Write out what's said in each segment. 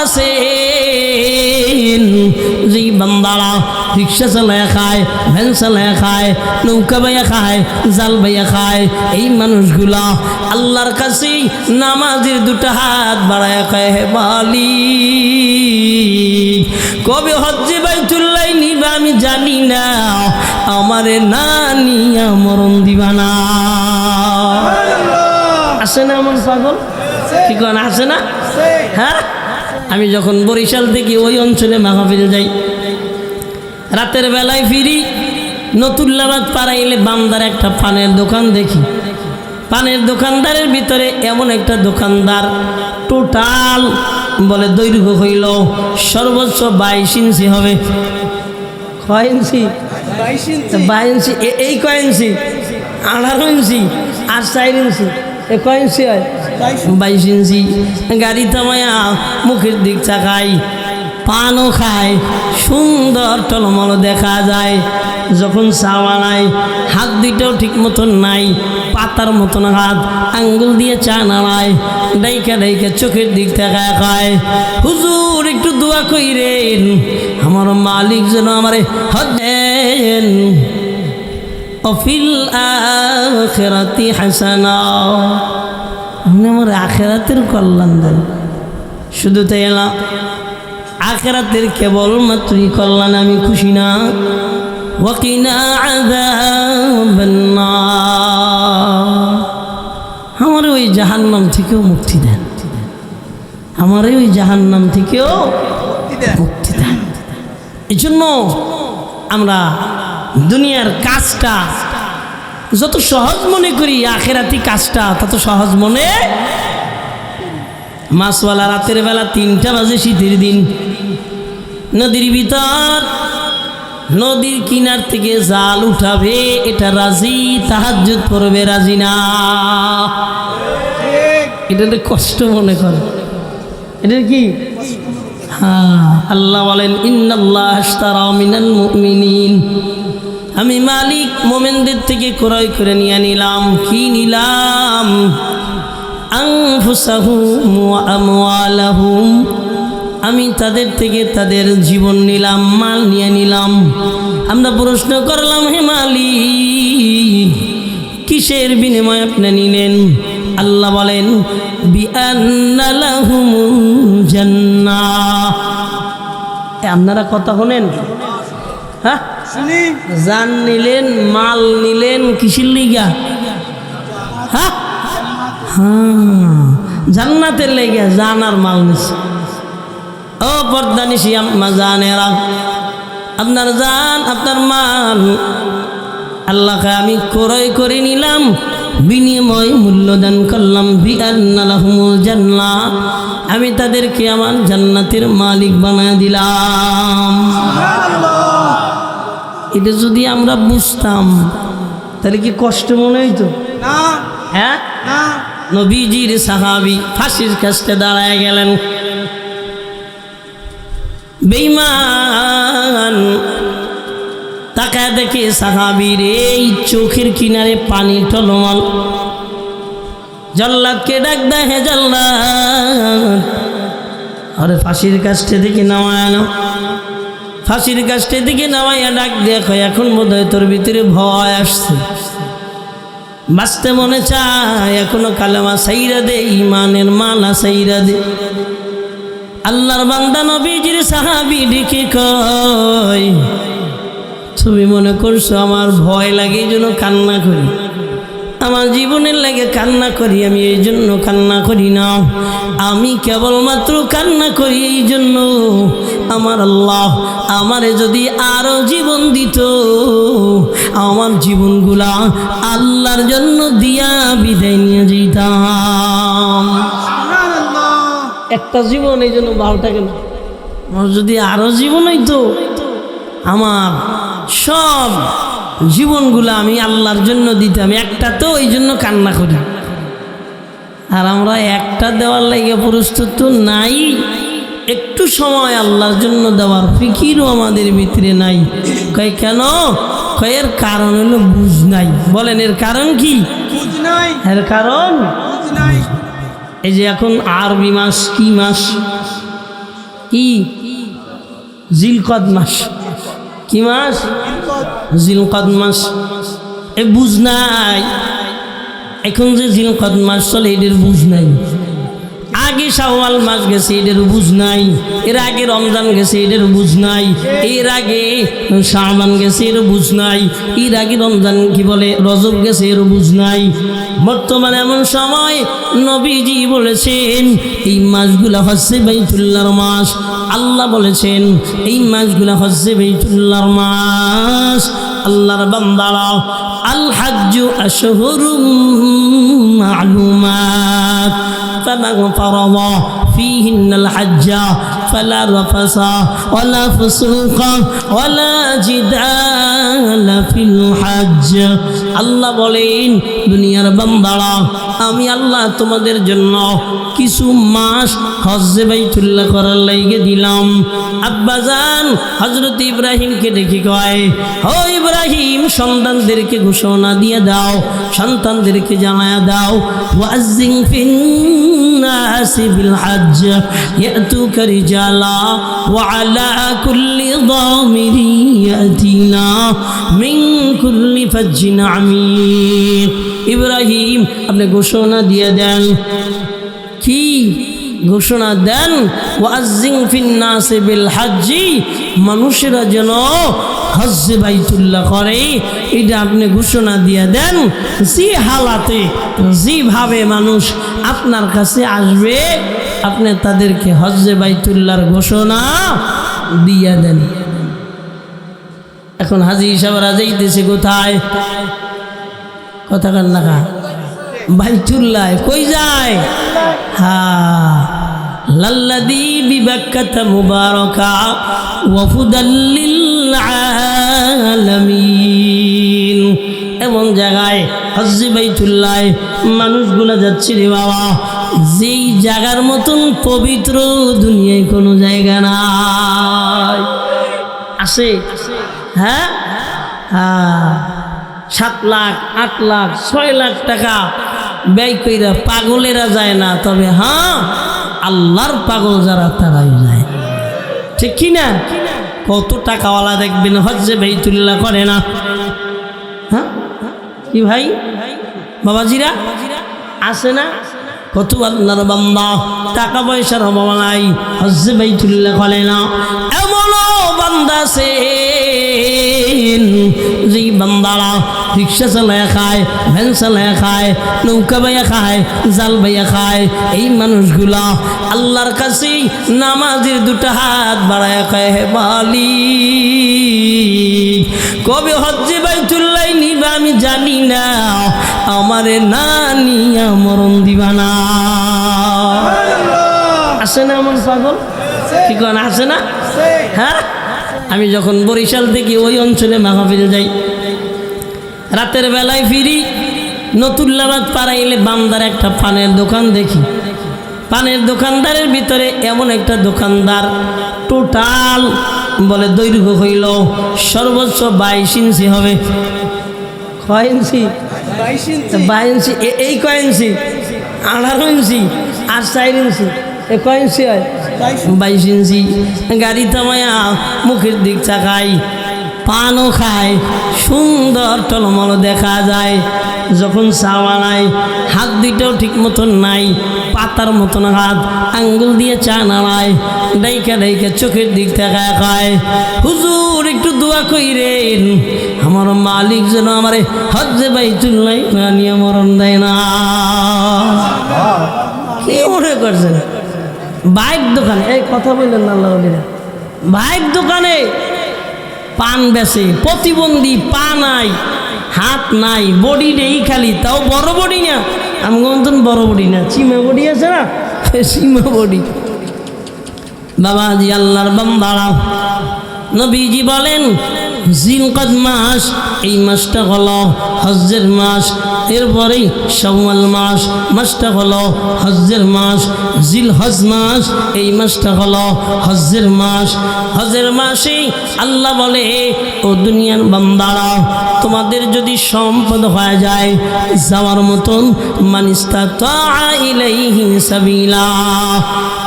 আছেন যেই বান্দারা রিক্সা চালায় খায়, ভ্যান চালায় খায়, নৌকা বাইয়া খায়, জাল বাইয়া খায়, এই মানুষগুলা আল্লাহর কাছে নামাজের দুটা হাত বাড়ায় খায়, হে মালিক কবে হজ্জে বাইতুল্লাহ নিবা আমি জানি না, আমারে না নিয়া মরণ দিবা না। আসে না এমন পাগল? কি কোন আসে না? হ্যাঁ, আমি যখন বরিশাল থেকে ওই অঞ্চলে মাহফিল যাই, রাতের বেলায় ফিরি, নতুল্লাবাদ পাড়াইলে বান্দার একটা পানের দোকান দেখি। পানের দোকানদারের ভিতরে এমন একটা দোকানদার টোটাল বলে দৈর্ঘ্য হইল সর্বোচ্চ 22 ইঞ্চি হবে। কয় ইঞ্চি? 22 ইঞ্চি। এই কয় ইঞ্চি? 18 ইঞ্চি আর 4 ইঞ্চি। এ কয় ইঞ্চি হয়? 22 ইঞ্চি। গাড়ি থামায়া মুখের দিক চাকায়, পানও খায়, সুন্দর টলমল দেখা যায়। যখন চা বানায় হাত দুইটাও ঠিক মতন নাই, পাতার মতন হাত, আঙ্গুল দিয়ে চা নাড়ায়, ডাইকা ডাইকা চোখের দিক তাকায় খায়, হুজুর একটু দোয়া কইরেন আমার মালিক যেন আমারে হজ্জেন অফিল আখিরাতি হাসানা, আপনি আমার আখিরাতের কল্যাণ দেন। শুধু তাই না, আখিরাতের কেবলমাত্রই কল্যাণ আমি খুশি না, ওয়াকিনা আযাবান নার, আমার ওই জাহান্নাম থেকেও মুক্তি দেন, আমার ওই জাহান্নাম থেকেও মুক্তি দেন। এই জন্য আমরা দুনিয়ার কাজটা যত সহজ মনে করি, আখিরাতি কাজটা তত সহজ মনে। মাছওয়ালা রাতের বেলা 3টা বাজে, শীতের দিন, নদীর ভিতর, নদীর কিনার থেকে জাল উঠাবে, এটা রাজি, তাহাজ্জুদ পড়বে রাজি না, এটা কষ্ট মনে করে। এটা কি? হ্যাঁ, আল্লাহ বলেন ইন্নাল্লাহ আশতারা মিনাল মুমিনিন, আমি মালিক মোমেনদের থেকে ক্রয় করে নিয়ে নিলাম। কি নিলাম? আনফুসাহুম ওয়া আমওয়ালাহুম, আমি তাদের থেকে তাদের জীবন নিলাম, মাল নিয়ে নিলাম। আমরা প্রশ্ন করলাম, হে মালিক কিসের বিনিময়ে আপনি নিলেন? আল্লাহ বলেন বিআন্না লাহুমুল জান্নাহ। আপনারা কথা শোনেন? হ্যাঁ, জান নিলেন, মাল নিলেন, কিসের লিগা? হ্যাঁ হ্যাঁ, জান্নাতের লেগে জান আর মাল নিছে। ও পর্দানিশি আম্মা জানেরা, আপনার জান আপনার মাল আল্লাহকে আমি ক্রয় করে নিলাম, বিনিময় মূল্যদান করলাম। বিআন্না লাহুমুল জান্নাহ, আমি তাদেরকে আমার জান্নাতের মালিক বানায় দিলাম। এটা যদি আমরা বুঝতাম তাহলে কি কষ্ট মনে হইতো? হ্যাঁ, নবীজির সাহাবী ফাঁসির কাছে দাঁড়ায় গেলেন, বেঈমান তাকায় দেখে সাহাবীর এই চোখের কিনারে পানি টলমল। জল্লাদকে ডাক দেয়, হে জল্লাদ, আরে ফাঁসির কাছটা দিকে নামায় আনো। ফাঁসির কাছটা দিকে নামাইয়া ডাক দেখো, এখন বোধহয় তোর ভিতরে ভয় আসছে, বাঁচতে মনে চায়, এখনো কালেমা সাইরা দে, ইমানের মালা সাইরা দে। আল্লাহর বান্দা নবীজির সাহাবী ডেকে কয়, তুমি মনে করছো আমার ভয় লাগে এই জন্য কান্না করি? আমার জীবনের লাগে কান্না করি আমি, এই জন্য কান্না করি না। আমি কেবলমাত্র কান্না করি এই জন্য আমার আল্লাহ আমারে যদি আরো জীবন দিত, আমার জীবনগুলা আল্লাহর জন্য দিয়া বিদায় নিয়ে যেতাম। একটা জীবন এই জন্য 12টা কেন? আমার যদি আরো জীবন হইতো, আমার সব জীবনগুলো আমি আল্লাহর জন্য দিতাম। একটা তো ওই জন্য কান্না করি, আর আমরা একটা দেওয়ার লাগে প্রস্তুত তো নাই। একটু সময় আল্লাহর জন্য দেওয়ার ফিকিরও আমাদের ভিতরে নাই। কয় কেন? কয় এর কারণ হলো বুঝ নাই। বলেন এর কারণ কি? বুঝ নাই। এর কারণ বুঝ নাই। এই যে এখন আরবি মাস, কি মাস? কি জিলকদ মাস। কি মাস? জিলকদ মাস। এ বুঝ নাই, এখন যে জিলকদ মাস চলে এদের বুঝ নাই। আগে শাওয়াল মাস গেছে এদের বুঝ নাই, এর আগে রমজান গেছে এদের বুঝ নাই, এর আগে শাবান গেছে এর বুঝ নাই, এর আগে রমজান কি বলে রজব গেছে এর বুঝ নাই। বর্তমানে এমন সময় নবীজি বলেছেন এই মাসগুলা হচ্ছে বাইতুল্লাহর মাস। আল্লাহ বলেছেন এই মাসগুলা হচ্ছে বাইতুল্লাহর মাস। আল্লাহর বান্দারা আল হাজ্জু আশহুরুম মা'লুমাত فمن فرض فيهن الحج فلا رفث ولا فسوق ولا جدال في الحج। আল্লাহ বলেন দুনিয়ার বান্দারা আমি আল্লাহ তোমাদের জন্য কিছু মাস হজ্জে বাইতুল্লাহ করার লাইগে দিলাম। আব্বাজান হযরত ইব্রাহিমকে দেখি কয়, ও ইব্রাহিম সন্তানদেরকে ঘোষণা দিয়ে দাও, সন্তানদেরকে জানায়া দাও ওয়াজ্জিন ফিন্নাস বিল হজ্জ ইয়াতুকা রিজালা ওয়া আলা কুল্লি দামিরি ইয়াতিনা মিন কুল্লি ফাজ্জিন আমিক। ইব্রাহিম আপনি ঘোষণা দিয়ে দেন। কি ঘোষণা দেন? ওয়াজ্জিন ফিন্নাস বিল হজ্জি, মানুষেরা যেন হজ্জে বাইতুল্লাহ করে, এটা আপনি ঘোষণা দিয়ে দেন। যে হালাতে যেভাবে মানুষ আপনার কাছে আসবে আপনি তাদেরকে হজ্জে বাইতুল্লাহর ঘোষণা দিয়ে দেন। এখন হাজী সাহেবরা যাইতেছে কোথায়? কথা কান না বাইতুল্লাহ। কই যায়? হ্যাঁ, লাল্লাযী বিবাক্কাতা মুবারাকা ওয়া হুদাল লিল আলামিন। এমন জায়গায় হজ্জে বাইতুল্লাহ মানুষগুলা যাচ্ছে রে বাবা, যেই জায়গার মতন পবিত্র দুনিয়ায় কোনো জায়গা নাই। আছে? হ্যাঁ হ্যাঁ, 7 লাখ 8 লাখ 6 লাখ টাকা ব্যয় কইরা পাগলেরা যায় না, তবে হ্যাঁ আল্লাহর পাগল যারা তারাই যায়। ঠিক কি না? কত টাকাওয়ালা দেখবেন হজ্জে বাইতুল্লাহ করে না। হ্যাঁ কি ভাই বাবাজিরা আছে না? কত আল্লাহর বান্দা টাকা পয়সার অভাব নাই, হজ্জে বাইতুল্লাহ করে না। এমনও বান্দা আছে যে বান্দারা রিক্সা চালায় খায়, ভ্যান চালায় খায়, নৌকা বাইয়া খায়, জাল বাইয়া খায়। এই মানুষগুলা আল্লাহর কাছে নামাজের 2টা হাত বাড়ায় খায়, হে মালিক কবে হজ্জে বাইতুল্লাহ নিবা আমি জানি না, আমারে না নিয়া মরণ দিবা না। আছে না এমন পাগল? কি কোন আছে না? হ্যাঁ, আমি যখন বরিশাল থেকে ওই অঞ্চলে মাহফিল যাই, রাতের বেলায় ফিরি, নতুল্লাবাদ পাড়াইলে বান্দার একটা পানের দোকান দেখি। পানের দোকানদারের ভিতরে এমন একটা দোকানদার টোটাল বলে দৈর্ঘ্য হইল সর্বোচ্চ 22 ইঞ্চি হবে। কয় ইঞ্চি? 22 ইঞ্চি। এই কয় ইঞ্চি? 18 ইঞ্চি আর 4 ইঞ্চি। এ কয় ইঞ্চি হয়? 22 ইঞ্চি। গাড়ি থামায়া মুখের দিক চাকায়, পানও খায়, সুন্দর টলমল দেখা যায়। যখন চা বানায় হাত দুইটাও ঠিক মতন নাই, পাতার মতন হাত, আঙ্গুল দিয়ে চা নাড়ায়, ডাইকা ডাইকা চোখের দিক তাকায় খায়। হুজুর একটু দোয়া কইরেন আমার মালিক যেন আমারে হজ্জে বাইতুল্লাহ নিয়ে মরণ দেয় না। কি মনে করছেন? বাইক দোকানে এই কথা বললেন না আল্লাহ বলিরা, বাইক দোকানে পান বেচে, প্রতিবন্ধী, পা নাই, হাত নাই, বডি নেই খালি, তাও বড় বডি না, আমার মতন বড় বডি না, চিমা বডি আছে না, চিমা বডি। বাবাজি আল্লাহর বান্দারা, নবীজি বলেন জিলকদ মাস, এই মাসটা হলো হজ্জের মাস। এরপরেই শাওয়াল মাস, মাসটা হলো হজ্জের মাস। জিলহজ মাস, এই মাসটা হলো হজ্জের মাস। হজ্জের মাসে আল্লাহ বলে ও দুনিয়ার বান্দারা, তোমাদের যদি সম্পদ হয়ে যায় যাওয়ার মতন, মান ইস্তাতা ইলাইহি সাবিলা,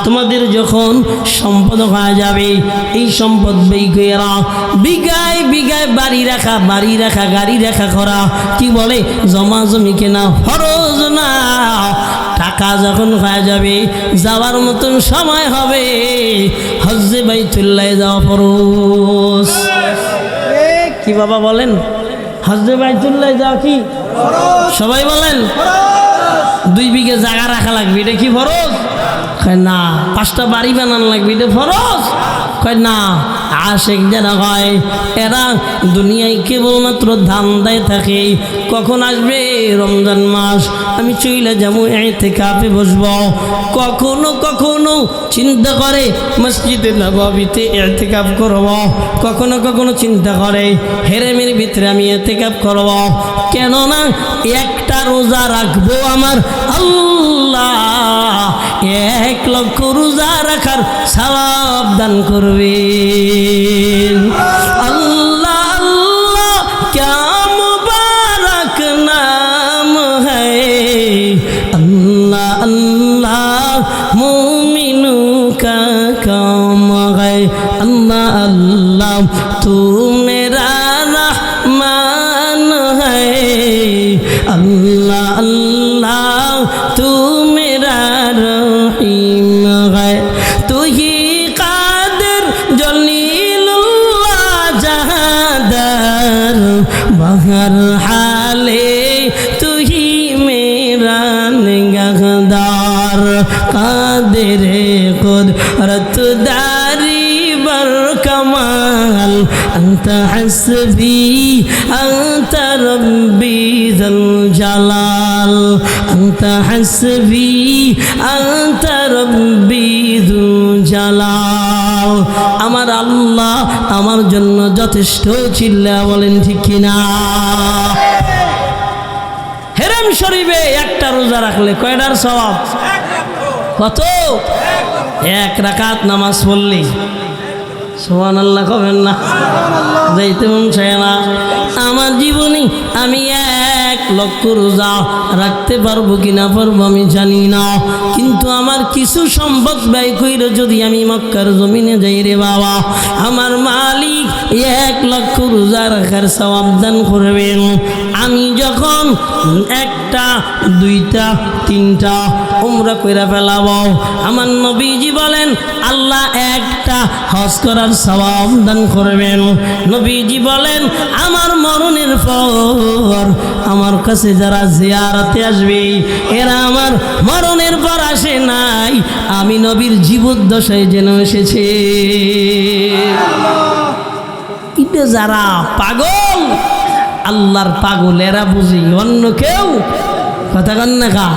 তোমাদের যখন সম্পদ হয়ে যাবে, এই সম্পদ বেইকেরা বিঘায় বিঘায় বাড়ি রাখা গাড়ি রাখা করা, কি বলে জমা জমি কেনা ফরজ না। টাকা যখন হয়ে যাবে, যাওয়ার মতন সময় হবে, হজ্জে বাইতুল্লাহ যাওয়া ফরজ। কি বাবা বলেন, হজ্জে বাইতুল্লাহ যাওয়া কি সবাই বলেন? 2 বিঘা জায়গা রাখা লাগবে, এটা কি ফরজ? কয় না। 5টা বাড়ি বানানো লাগবে, এটা ফরজ? কয় না। আশেক যারা হয় এরা দুনিয়ায় কেবলমাত্র ধান্দায় থাকে, কখন আসবে রমজান মাস, আমি চইলা যাবো ইতিকাফে বসবো। কখনো কখনো চিন্তা করে মসজিদে নববীতে ইতিকাফ করব, কখনো কখনো চিন্তা করে হেরেমের ভিতরে আমি ইতিকাফ করব। কেননা একটা রোজা রাখবো, আমার আল্লাহ 1 লক্ষ রোজা রাখার সওয়াব দান করবে। अल्लाह अल्लाह क्या मुबारक नाम है, अल्लाह अल्लाह मोमिनों का काम है, अल्लाह अल्लाह तू मेरा रहमान है, अल्लाह अल्लाह तू मेरा रहीम है, तू ही हर हाले तू ही मेरा निगहदार, कादिर कुदरत दारी बर कमाल, अंत हस्बी अंत रब्बी ज़ुल जलाल, अंत हस्बी अंत रब्बी ज़ुल जलाल। আমার আল্লাহ আমার জন্য যথেষ্ট, চিল্লা বলেন ঠিক কিনা? হেরেম শরীফে একটা রোজা রাখলে কয়টার সওয়াব? কত? 1 রাকাত নামাজ পড়লে সুবহানাল্লাহ কবেন না? যাইতে মন চায় না। আমার জীবনে আমি 1 লক্ষ রোজা রাখতে পারবো কিনা পারবো আমি জানি না, কিন্তু আমার কিছু সম্পদ ব্যয় কইরে যদি আমি মক্কার জমিনে যাই রে বাবা, আমার মালিক 1 লক্ষ রোজা রাখার সওয়াব দান করবেন। আমি যখন 1টা 2টা 3টা উমরা কইরা ফেলাবো, আমার নবীজি বলেন আল্লাহ 1টা হজ করার সওয়াব দান করবেন। নবীজি বলেন আমার মরণের পর আমার কাছে যারা জিয়ারতে আসবে, এরা আমার মরণের পর আসে নাই, আমি নবীর জীবদ্দশায় যেন এসেছে। এটা যারা পাগল, আল্লাহর পাগল এরা বুঝি, অন্য কেউ কথা কন না। খা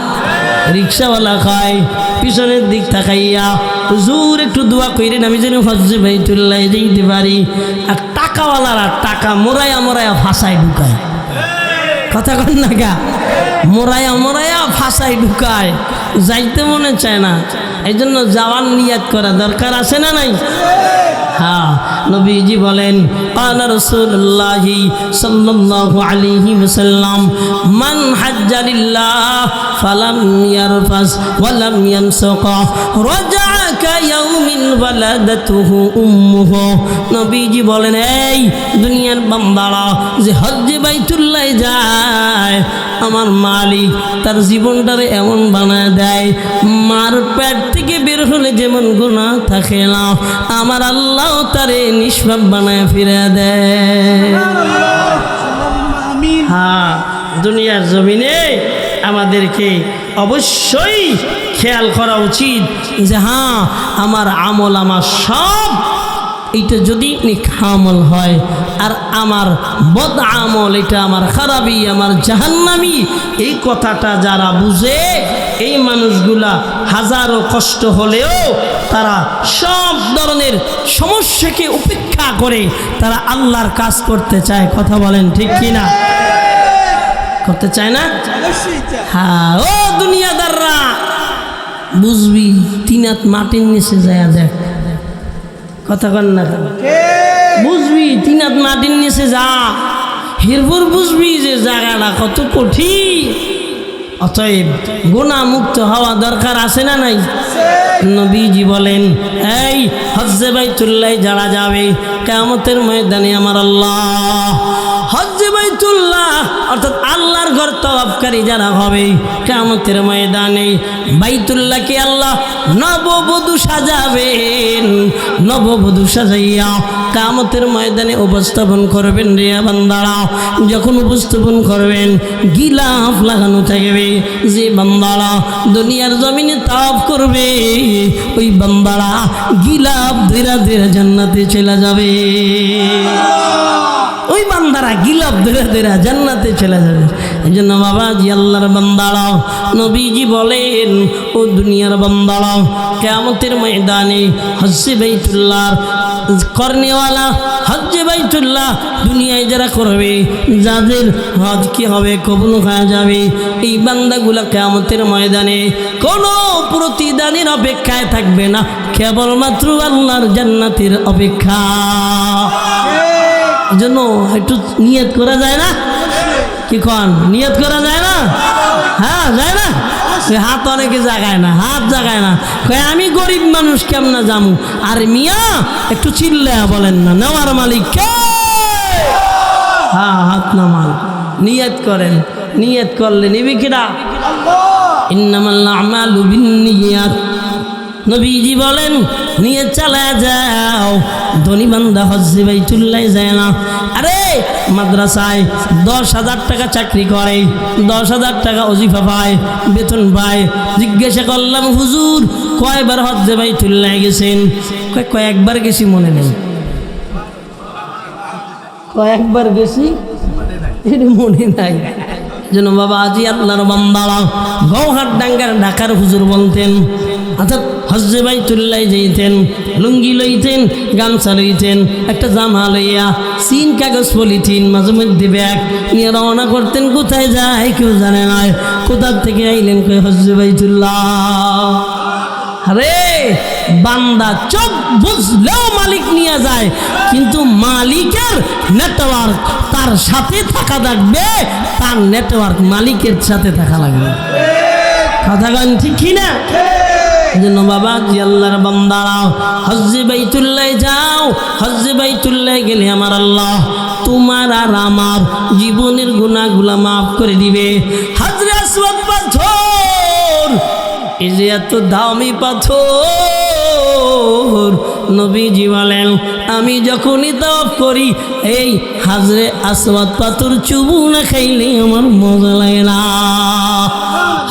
রিক্সাওয়ালা খায় পিছনের দিক তাকাইয়া, হুজুর একটু দোয়া কইরেন আমি যেন হজ্জে বাইতুল্লাহ যাইতে পারি। আর টাকাওয়ালারা টাকা মোরায়া মোরায়া ফাঁসায় ঢুকায়, কথা কন না গা, মোরায়া মোরায়া ফাঁসায় ঢুকায়, যাইতে মনে চায় না। এই জন্য যাওয়ার নিয়াত করা দরকার আছে না নাই? হ্যাঁ, নবীজি বলেন কালা রাসূলুল্লাহি সাল্লাল্লাহু আলাইহি ওয়াসাল্লাম মান হাজ্জা লিল্লাহ ফালাম ইয়ারফাস ওয়া লাম ইয়ামসুক রাজা কায়াউমিন ওয়ালাদাতুহু উম্মুহু। নবীজি বলেন এই দুনিয়ার বান্দারা যে হজ্জে বাইতুল্লাহ যায়, আমার মালিক তার জীবনটারে এমন বানায় দেয়, মার পেট থেকে বের হলে যেমন গুনাহ থাকে না, আমার আল্লাহ তারে নিষ্পাপ বানায় ফিরে দেয়। হ্যাঁ, দুনিয়ার জমিনে আমাদেরকে অবশ্যই খেয়াল করা উচিত যে হ্যাঁ আমার আমল আমার সব এইটা যদি নেকামল হয়, আর আমার বদ আমল এটা আমার খারাপি, আমার জাহান্নামি, এই কথাটা যারা বুঝে এই মানুষগুলা হাজারো কষ্ট হলেও তারা সব ধরনের সমস্যাকে উপেক্ষা করে তারা আল্লাহর কাজ করতে চায়। কথা বলেন ঠিক কিনা? করতে চায় না? হ্যাঁ, ও দুনিয়াদাররা বুঝবি 3 হাত মাটির নিচে যায় দেখ, কথা কন না, বুঝবি 3 হাত মাটির নিচে যা, এরপর বুঝবি যে জায়গাটা কত কঠিন। অতএব গুনাহ মুক্ত হওয়া দরকার আছে না নাই? নবীজি বলেন, এই হজ্জে বাইতুল্লাহ যারা যাবে কিয়ামতের ময়দানে আমার আল্লাহ হজ্জে বাইতুল্লাহ অর্থাৎ আল্লাহর ঘর তওয়াফকারী যারা হবে কিয়ামতের ময়দানে বাইতুল্লাহকে আল্লাহ নববধূ সাজাবেন। নববধূ সাজাইয়া কিয়ামতের ময়দানে উপস্থাপন করবেন। রে বান্দারা, যখন উপস্থাপন করবেন গিলাফ লাগানো থাকবে। যে বান্দারা দুনিয়ার জমিনে তাওয়াফ করবে ওই বান্দারা গিলাফ ধীরে ধীরে জান্নাতে চলে যাবে। ওই বান্দারা গিলাফ ধীরে ধীরে জান্নাতে চলে যাবে। এই জন্য বাবাজি আল্লাহর বান্দারা, নবীজি বলেন ও দুনিয়ার বান্দারা কিয়ামতের ময়দানে হজ্জে বাইতুল্লাহ করনেওয়ালা হজ্জে বাইতুল্লাহ দুনিয়ায় যারা করবে, যাদের হজ কি হবে কবুল হয়ে যাবে, এই বান্দাগুলা কিয়ামতের ময়দানে কোনো প্রতিদানের অপেক্ষায় থাকবে না, কেবলমাত্র আল্লাহর জান্নাতের অপেক্ষা। জন্য একটু নিয়ত করা যায় না? কি কন, নিয়ত করা যায় না? হ্যাঁ যায় না? হাত অনেকে জাগায় না, হাত জাগায় না, আমি গরিব মানুষ কেমন যামু। আর মিয়া একটু চিল্লা বলেন না, নেওয়ার মালিক কে? হ্যাঁ হাত নামান, নিয়ত করেন। নিয়ত করলে নিবি কিনা? ইন্নামাল আমালু বিন্নিয়াত। নবীজি বলেন নিয়ত চালা যাও। ধনী বান্দা হজ্জে বাইতুল্লাহ যায় না। আরে মাদ্রাসায় 10,000 টাকা চাকরি করে, 10,000 টাকা ওজিফা পায়, বেতন পায়। জিজ্ঞাসা করলাম হুজুর কয়বার হজ্জে বাইতুল্লাহ গেছেন? কয়েকবার গেছি, মনে নেই। কয়েকবার গেছি এটা মনে নাই। যেন বাবা আজি আল্লাহর বান্দারা গৌহাট ডাঙ্গার ঢাকার হুজুর বলতেন, অর্থাৎ হজ্জে বাইতুল্লাহ যাইতেন, লুঙ্গি লইতেন, গামছা লইতেন, একটা জামা লইয়া সিন কাগজ পলিথিন মাঝে মধ্যে ব্যাগ নিয়ে রওনা করতেন। কোথায় যায় কেউ জানে না। কোথার থেকে আইলেন? কই হজ্জে বাইতুল্লাহ। আরে বান্দা চোখ বুঝলেও মালিক নিয়ে যায়, কিন্তু মালিকের নেটওয়ার্ক তার সাথে থাকা লাগবে, তার নেটওয়ার্ক মালিকের সাথে থাকা লাগবে। কথা গান ঠিক কিনা? জন্য বাবা জি আল্লাহর বান্দারা হজ্জে বাইতুল্লাহ যাও। হজ্জে বাইতুল্লাহ গেলে আমার আল্লাহ তোমার আর আমার জীবনের গুনাহগুলা মাফ করে দিবে। হাজরে আসওয়াদ পাথর, এই যে এত দামি পাথর, নবীজি বলেন আমি যখনই তাওয়াফ করি এই হাজরে আসওয়াদ পাথর চুমু না খাইলে আমার মজা লাগে না।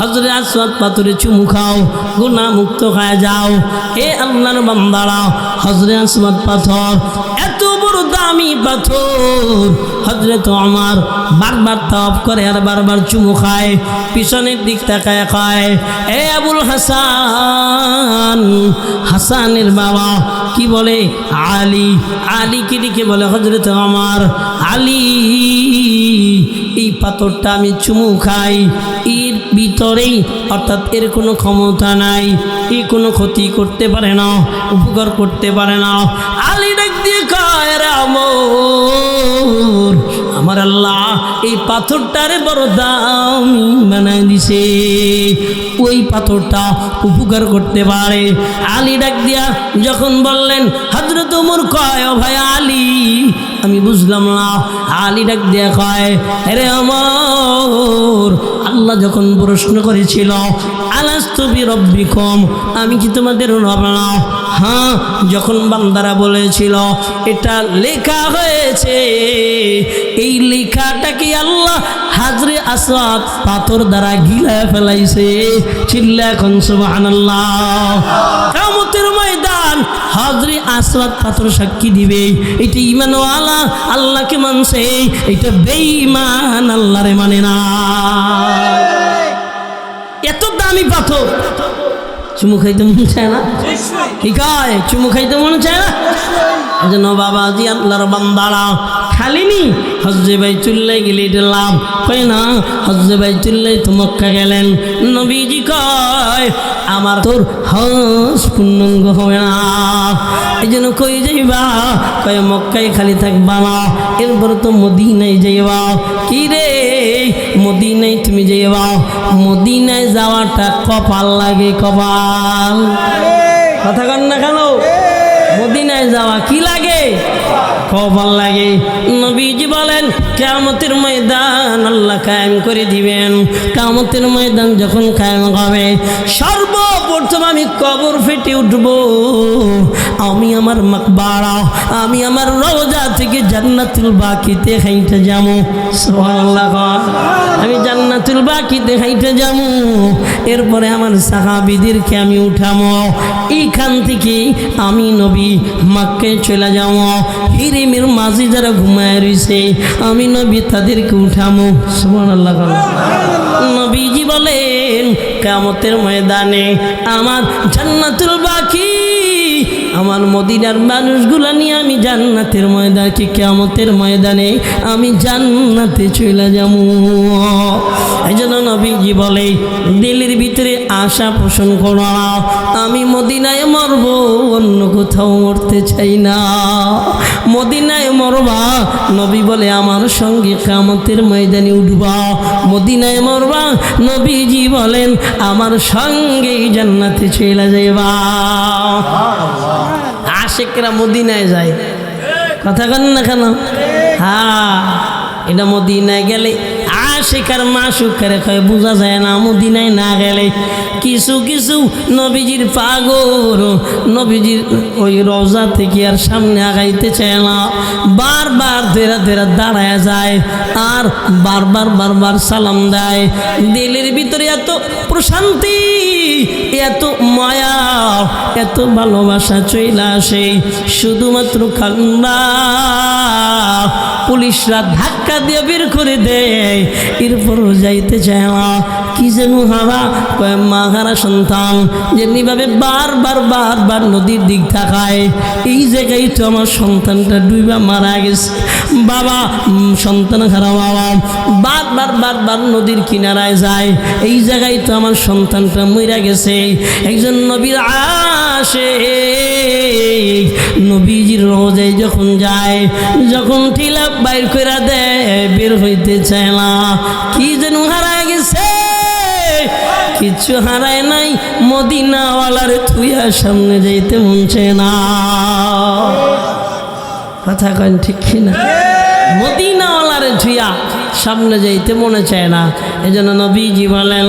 হজরে আসওয়াদ পাথরে চুমু খাও, গুনাহ মুক্ত হয়ে যাও। এ আল্লাহর বান্দারা, হজরে আসওয়াদ পাথর এত বড় দামি পাথর। হজরত ওমর বারবার তাওয়াফ করে আর বারবার চুমু খায়, পিছনের দিক তাকায় খায়। এ আবুল হাসান, হাসানের বাবা কি বলে? আলী। আলীকে দিকে বলে হজরত ওমর, আলী এই পাথরটা আমি চুমু খাই, এর ভিতরেই অর্থাৎ এর কোনো ক্ষমতা নাই, এই কোনো ক্ষতি করতে পারে না, উপকার করতে পারে না। আলী ডাক দিয়ে কয়, রে ওমর, আমার আল্লাহ এই পাথরটারে বড় দামি বানাই দিছে, ওই পাথরটা উপকার করতে পারে। আলী ডাক দিয়া যখন বললেন, হযরত ওমর কয়, ও ভাই আলী আমি বুঝলাম না। আলী ডাক দিয়া কয়, আরে ওমর, আল্লাহ যখন প্রশ্ন করেছিল আলাস্তু বিরব্বিকুম, আমি কি তোমাদের রব না? হ্যাঁ, যখন বান্দারা বলেছিল এটা লেখা হয়েছে, এই লেখাটা কি আল্লাহ হাজরে আসওয়াদ পাথর দ্বারা গিলা ফেলাইছে। চিল্লা এখন সুবহানাল্লাহ। কিয়ামতের ময়দান হাজরে আসওয়াদ পাথর সাক্ষী দিবে, এটা ঈমানওয়ালা আল্লাহকে মানছে, এটা বেঈমান আল্লাহরে মানে না। এত দামি পাথর চুমু খাইতে মন চায় না? কি কয় চুমু খাইতে মনে চায় না যেন বাবাজি আল্লাহর বান্দারা খালিনি হজ্জে বাইতুল্লাহ গেলে এটা লাভ কয় না হজ্জে বাইতুল্লাহ তো মক্কা গেলেন নবীজি কয় আমার তোর হজ পূর্ণাঙ্গ হবে না এই জন্য কই যাইবা কয় মক্কায় খালি থাকবা না এরপর তো মদিনায় যাইবা কি রে মদিনায় তুমি যাইবা মদিনায় যাওয়াটা কপাল লাগে কপাল কথা কন না কেন মদিনায় যাওয়া কি লাগে কপাল লাগে নবীজি বলেন কিয়ামতের ময়দান আল্লাহ কায়েম করে দিবেন কিয়ামতের ময়দান যখন কায়েম হবে সর্বপ্রথম আমি কবর ফেটে উঠব আমি আমার মাকবারা আমি আমার রওজা থেকে জান্নাতুল বাকিতে হাইটে যাবো সুবহানাল্লাহ আমি জান্নাতুল বাকিতে হাইটে যাবো এরপরে আমার সাহাবীদেরকে আমি উঠাবো এইখান থেকে আমি নবী মক্কায় চলে যাবো হিরিমের মাঝে যারা ঘুমায় রয়েছে আমি নবী তাদেরকে উঠাবো সুবহানাল্লাহ নবীজি বলেন কিয়ামতের ময়দানে আমার জান্নাতুল বাকি আমার মদিনার মানুষগুলা নিয়ে আমি জান্নাতের ময়দানে কিয়ামতের ময়দানে আমি জান্নাতে চলে যাবো এই জন্য নবীজি বলে দিলের ভিতরে আশা পোষণ করো আমি মদিনায় মরব অন্য কোথাও মরতে চাই না মদিনায় মরবা নবী বলে আমার সঙ্গে কিয়ামতের ময়দানে উঠবা মদিনায় মরবা নবীজি বলেন আমার সঙ্গে জান্নাতে চলে যাইবা আশিকরা মদিনায় যায় কথা কন না কেন হ্যাঁ এটা মদিনায় গেলে আশিকার মাসুকের কয় বোঝা যায় না মদিনায় না গেলে কিছু কিছু নবীজির পাগল নবীজির ওই রওজা থেকে আর সামনে আগাইতে চায় না বারবার ধেরা ধেরা দাঁড়ায় যায় আর বারবার সালাম দেয় দিলের ভিতরে এত প্রশান্তি এত মায়া এত ভালোবাসা চইলা আসে শুধুমাত্র কান্না পুলিশরা ধাক্কা দিয়ে বের করে দেয় এরপরও যাইতে চায় না কি যেন হারা কয় মা হারা সন্তান যেমনিভাবে বারবার নদীর দিক তাকায় এই জায়গায় তো আমার সন্তানটা ডুইবা মারা গেছে বাবা সন্তান হারা বাবা বারবার নদীর কিনারায় যায় এই জায়গায় তো আমার সন্তানটা মইরা গেছে একজন নবীর আশিক নবীজির রওজায় যখন যায় যখন ঠিলা বাইর করে দেয় বের হইতে চায় না কি যেন হারায় গেছে কিছু হারায় নাই মদিনাওয়ালার থুইয়া সামনে যাইতে মন চায় না কথা কন ঠিক কিনা মদিনাওয়ালার থুইয়া সামনে যাইতে মনে চায় না এজন্য নবীজি বলেন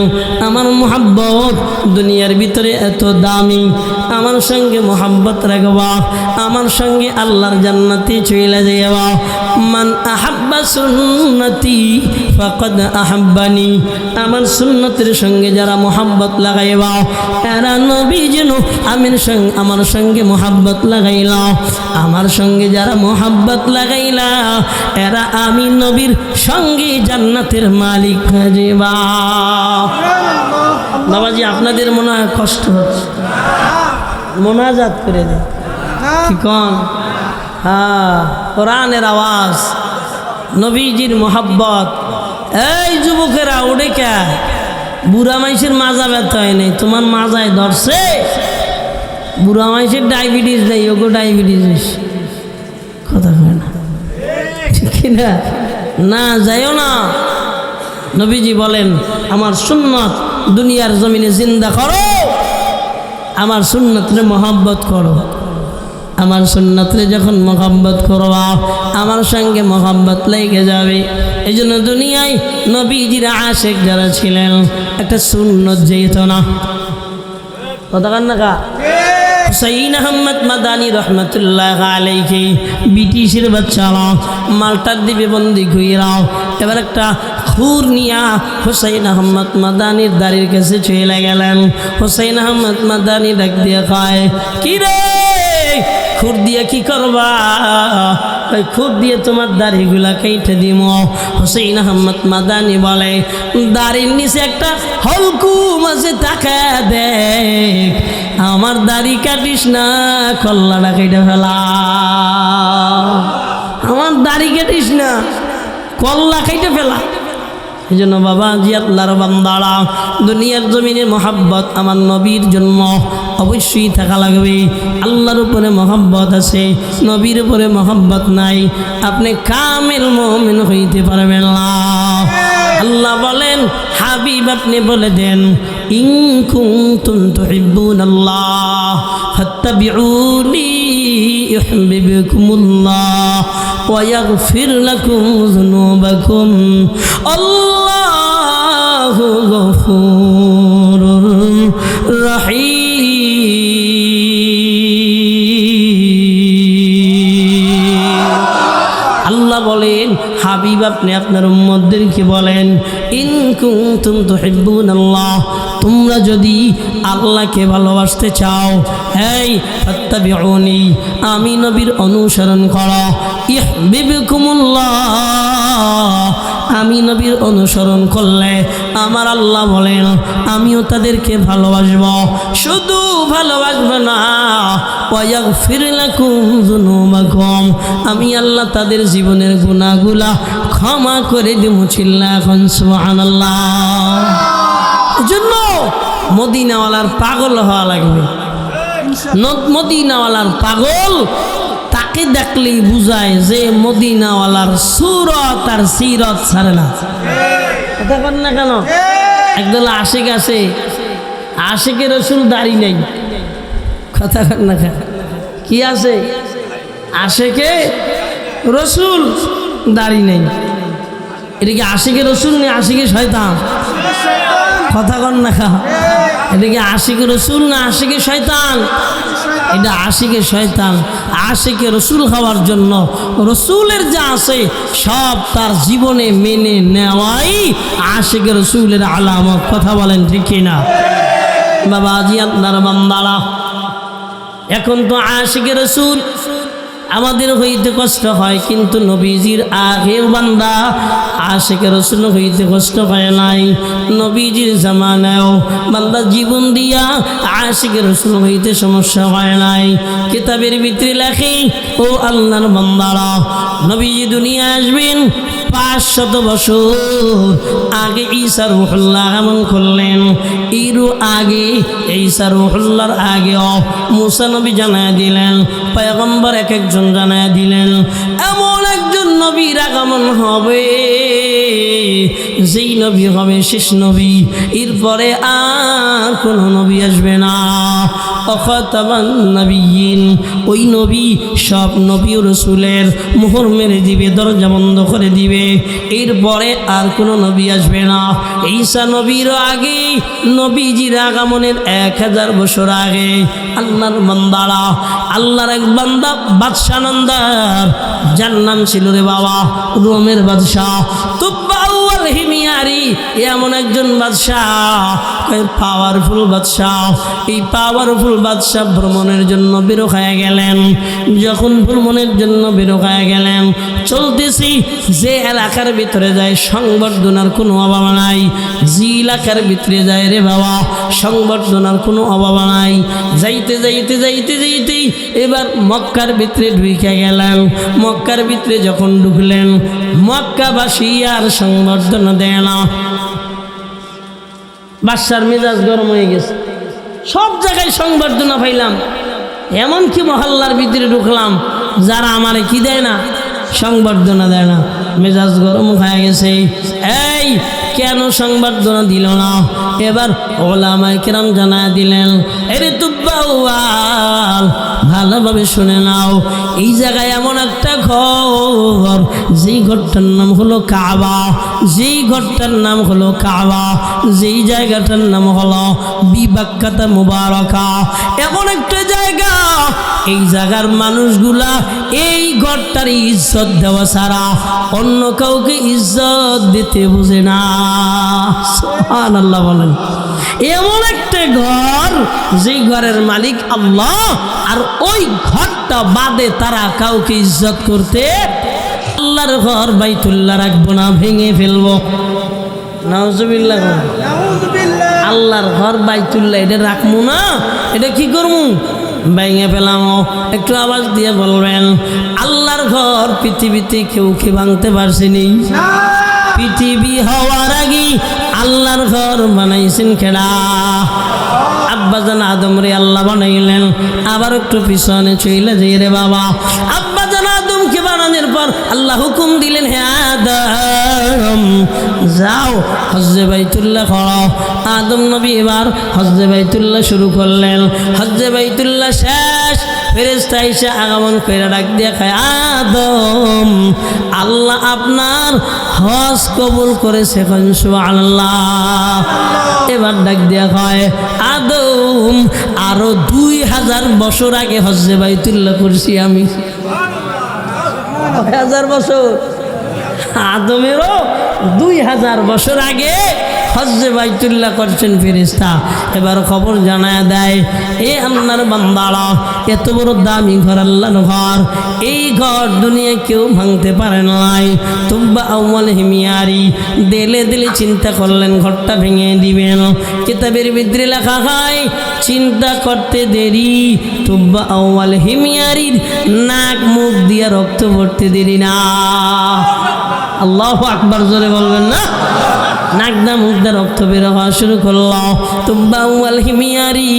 আমার মোহাব্বত দুনিয়ার ভিতরে এত দামি আমার সঙ্গে মোহাব্বত রাখবা আমার সঙ্গে আল্লাহর জান্নাতে চলে যাইবা মান আহাব্বা সুন্নতি ফাকাদ আহাব্বানি আমার সুন্নতের সঙ্গে যারা মোহাব্বত লাগাইবা এরা নবী যেন আমার সঙ্গে মোহাব্বত লাগাইলা আমার সঙ্গে যারা মোহাব্বত লাগাইলা এরা আমি নবীর সঙ্গে জান্নাতের মালিক হয়ে যাবা বাবাজি আপনাদের মনে হয় কষ্ট হচ্ছে মোনাজাত করে দেন কি কন হ্যাঁ কোরআনের আওয়াজ নবীজির মোহাব্বত এই যুবকেরা উঠে কে বুড়া মাইসের মাজা ব্যথা হয় নাই তোমার মাজায় ধরছে বুড়া মাইসের ডায়াবেটিস নেই ওগো ডায়াবেটিস কথা কয় না ঠিক না না যাইও না নবীজি বলেন আমার সুন্নত দুনিয়ার জমিনে জিন্দা করো আমার সুন্নতরে মহব্বত করো আমার সুন্নতরে যখন মহব্বত করবা আমার সঙ্গে মহব্বত লেগে যাবে এই জন্য দুনিয়ায় নবীজির আশিক যারা ছিলেন একটা সুন্নত যেত না কথা কান না কা হুসাইন আহমদ মাদানী রহমতুল্লাহ আলাইহি ব্রিটিশের বাচ্চারা মাল্টার দ্বীপে বন্দি কইরাও এবার একটা খুর নিয়া হুসাইন আহমদ মাদানির দাড়ির কাছে চলে গেলেন হুসাইন আহমদ মাদানি ডাক দিয়ে কয় কি রে খুর দিয়ে কি করবা খুর দিয়ে তোমার দাড়িগুলা কেটে দিব হুসাইন আহমদ মাদানি বলে দাড়ির নিচে একটা হলকুম মাঝে তাকায় দেখ, আমার দাড়ি কাটিস না, কল্লাটা কেটে ফেলা। আমার দাড়ি কাটিস না, কল্লা কেটে ফেলা। এই জন্য বাবা জি আল্লাহর বান্দারা, দুনিয়ার জমিনে মহাব্বত আমার নবীর জন্য অবশ্যই থাকা লাগবে। আল্লাহর উপরে মহাব্বত আছে, নবীর উপরে মহাব্বত নাই, আপনি কামেল মুমিন হইতে পারবেন না। আল্লাহ বলেন, হাবিব আপনি বলে দেন, ইন কুনতুম তুহিব্বুনাল্লাহ ফাত্তাবিউনি ইউহিব্বুকুমুল্লাহ ওয়া ইয়াগফির লাকুম যুনুবাকুম আল্লাহু গফুরুর রহিম। আল্লাহ বলেন, হাবিব আপনি আপনার উম্মতদেরকে বলেন, ইন কুনতুম তুহিব্বুনাল্লাহ, তোমরা যদি আল্লাহকে ভালোবাসতে চাও, হেই ফাত্তাবিউনি, আমি নবীর অনুসরণ করো, ইউহিব্বুকুমুল্লাহ, আমি নবীর অনুসরণ করলে আমার আল্লাহ বলেন আমিও তাদেরকে ভালোবাসব। শুধু ভালোবাসব না, ওয়া ইয়াগফির লাকুম যুনুবাকুম, আমি আল্লাহ তাদের জীবনের গুনাহগুলা ক্ষমা করে দিব। চিল্লা এখন সুবহানাল্লাহ। এজন্য মদিনাওয়ালার পাগল হওয়া লাগবে। মদিনাওয়ালার পাগল তাকে দেখলেই বুঝায় যে মদিনাওয়ালার সুরত আর সিরত ছাড়ে না। কথা বল না কেন? একদল আশিক আছে, আশিকের রসুল দাড়ি নেই। কথা বল না কেন? কি আছে? আশিকে রসুল দাড়ি নেই। এটা কি আশিকে রসুল নেই, আশিকে শয়তান? কথা কন না কেন? এটা কি আশিকে রসুল না আশিকে শয়তান? এটা আশিকে শয়তান। আশিকে রসুল হওয়ার জন্য রসুলের যা আছে সব তার জীবনে মেনে নেওয়াই আশিকে রসুলের আলামত। কথা বলেন ঠিক কিনা? বাবা জি আপনার বান্দারা, এখন তো আশিকে রসুল আমাদের হইতে কষ্ট হয়, কিন্তু নবীজির আগেও বান্দা আশিকে রসুল হইতে কষ্ট হয় নাই। নবীজির জামানায়ও বান্দা জীবন দিয়া আশিকে রসুল হইতে সমস্যা হয় নাই। কিতাবের ভিতরে লেখে, ও আল্লাহর বান্দারা, নবীজি দুনিয়া আসবেন 500 বছর আগে ঈসা রূহুল্লাহ আগমন করলেন। এরও আগে ঈসা রূহুল্লাহর আগেও মুসা নবী জানায় দিলেন, পয়গম্বর এক একজন জানায় দিলেন, এমন একজন নবীর আগমন হবে যেই নবী হবে শেষ নবী, এরপরে আর কোনো নবী আসবে না। অখাতামান নবিয়্যিন, ওই নবী সব নবী ও রাসূলের মোহর মেরে দিবে, দরজা বন্ধ করে দিবে, এরপরে আর কোনো নবী আসবে না। ঈসা নবীর আগে, নবীজির আগমনের 1000 বছর আগে আল্লাহর বান্দারা, আল্লাহর এক বান্দা বাদশা নন্দার, যার নাম ছিল রে বাবা রোমের বাদশাহ তুব্বাউল হিমিয়ারি। এমন একজন বাদশাহ, পাওয়ারফুল বাদশাহ। এই পাওয়ারফুল বাদশাহ ভ্রমণের জন্য বের হয়ে গেলেন। যখন ভ্রমণের জন্য বের হয়ে গেলেন, চলতেছি, যে এলাকার ভিতরে যায় সংবর্ধনার কোনো অভাব নাই। যে এলাকার ভিতরে যায় রে বাবা সংবর্ধনার কোনো অভাব নাই। যাইতে যাইতে যাইতে যাইতেই এবার মক্কার ভিতরে ঢুকে গেলেন। মক্কার ভিতরে যখন ঢুকলেন, মক্কাবাসী আর সংবর্ধনা দেয় না। বাদশার মেজাজ গরম হয়ে গেছে, সব জায়গায় সংবর্ধনা পাইলাম, এমনকি মহল্লার ভিতরে ঢুকলাম, যারা আমারে কি দেয় না, সংবর্ধনা দেয় না। মেজাজ গরম হয়ে গেছে, এই কেন সংবর্ধনা দিল না? এবার ওলামায়ে কেরাম জানায় দিলেন, এরে তুব্বাউল, ভালোভাবে শুনে নাও, এই জায়গায় এমন একটা ঘর, যেই ঘরটার নাম হলো কাবা, যেই ঘরটার নাম হলো কাবা, যেই জায়গাটার নাম হলো বিবাক্কাতা মুবারাকা। এমন একটা জায়গা, এই জায়গার মানুষগুলা এই ঘরটার ইজ্জত দেওয়া ছাড়া অন্য কাউকে ইজ্জত দিতে বুঝে না। সুবহানাল্লাহ বলেন। এমন একটা ঘর, যেই ঘরের মালিক আল্লাহ, আর ওই ঘরটা বাদে তারা কাউকে ইজ্জত করতে, আল্লাহর ঘর বাইতুল্লাহ রাখবো না, ভেঙে ফেলবো। নাউজুবিল্লাহ। আল্লাহর ঘর বাইতুল্লাহ এটা রাখবো না, এটা কি করবো? ভেঙে ফেলাম। একটু আওয়াজ দিয়ে বলবেন, আল্লাহর ঘর পৃথিবীতে কেউ কি ভাঙতে পারছেনি? পৃথিবী হওয়ার আগে আল্লাহর ঘর বানাইছেন কেডা? আব্বাজান আদম রে আল্লাহ বানাইলেন। আবার একটু পিছনে চলে যাই রে বাবা, আব্বাজান আদমকে বানানোর পর আল্লাহ হুকুম দিলেন, হে আদম যাও হজ্জে বাইতুল্লাহ করো। আদম নবী এবার হজ্জে বাইতুল্লাহ শুরু করলেন। হজ্জে বাইতুল্লাহ শেষ, ফেরেশতা এসে আগমন করে ডাক দিয়ে খায়, আদম আল্লাহ আপনার হজ কবুল করেছে, সুবহানাল্লাহ। এবার ডাক দিয়া কয়, আদম আরো 2000 বছর আগে হজ্জে বাইতুল্লাহ করছি আমি। 1000 বছর, আদমেরও 2000 বছর আগে হজ্জে বাইতুল্লাহ করছেন ফেরেশতা। এবার খবর জানায় দেয়, এ আল্লাহর বান্দারা, এত বড় দামি ঘর আল্লাহর ঘর, এই ঘর দুনিয়া কেউ ভাঙতে পারে নাই। তুব্বা আউয়াল হিমিয়ারি দিলে দিলে চিন্তা করলেন ঘরটা ভেঙে দিবেন। কিতাবের ভিতরে লেখা হয়, চিন্তা করতে দেরি, তুব্বা আউয়াল হিমিয়ারির নাক মুখ দিয়ে রক্ত পড়তে দেরি না। আল্লাহু আকবার, জোরে বলবেন না? নাকদা মুখদা রক্ত বের হওয়া শুরু করলো। তুব্বা আউয়াল হিমিয়ারি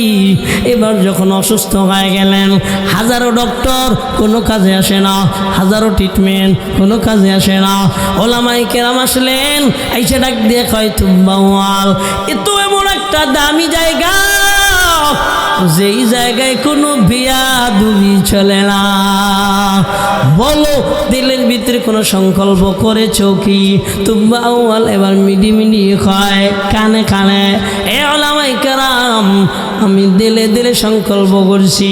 এবার যখন অসুস্থ হয়ে গেলেন, হাজারো ডক্টর কোনো কাজে আসে না, হাজারো ট্রিটমেন্ট কোনো কাজে আসে না। ওলামায়ে কেরাম আসলেন, আইসা ডাক দিয়ে কয়, তুব্বা আউয়াল এ তো এমন একটা দামি জায়গা, যেই জায়গায় কোনো বিয়াদুবি চলে না। বলো দিলের ভিতরে কোনো সংকল্প করেছো কি? তুব্বা আউয়াল এবার মিডি মিডি কয় কানে কানে, এ ওলামায়ে কেরাম আমি দিলে দিলে সংকল্প করছি,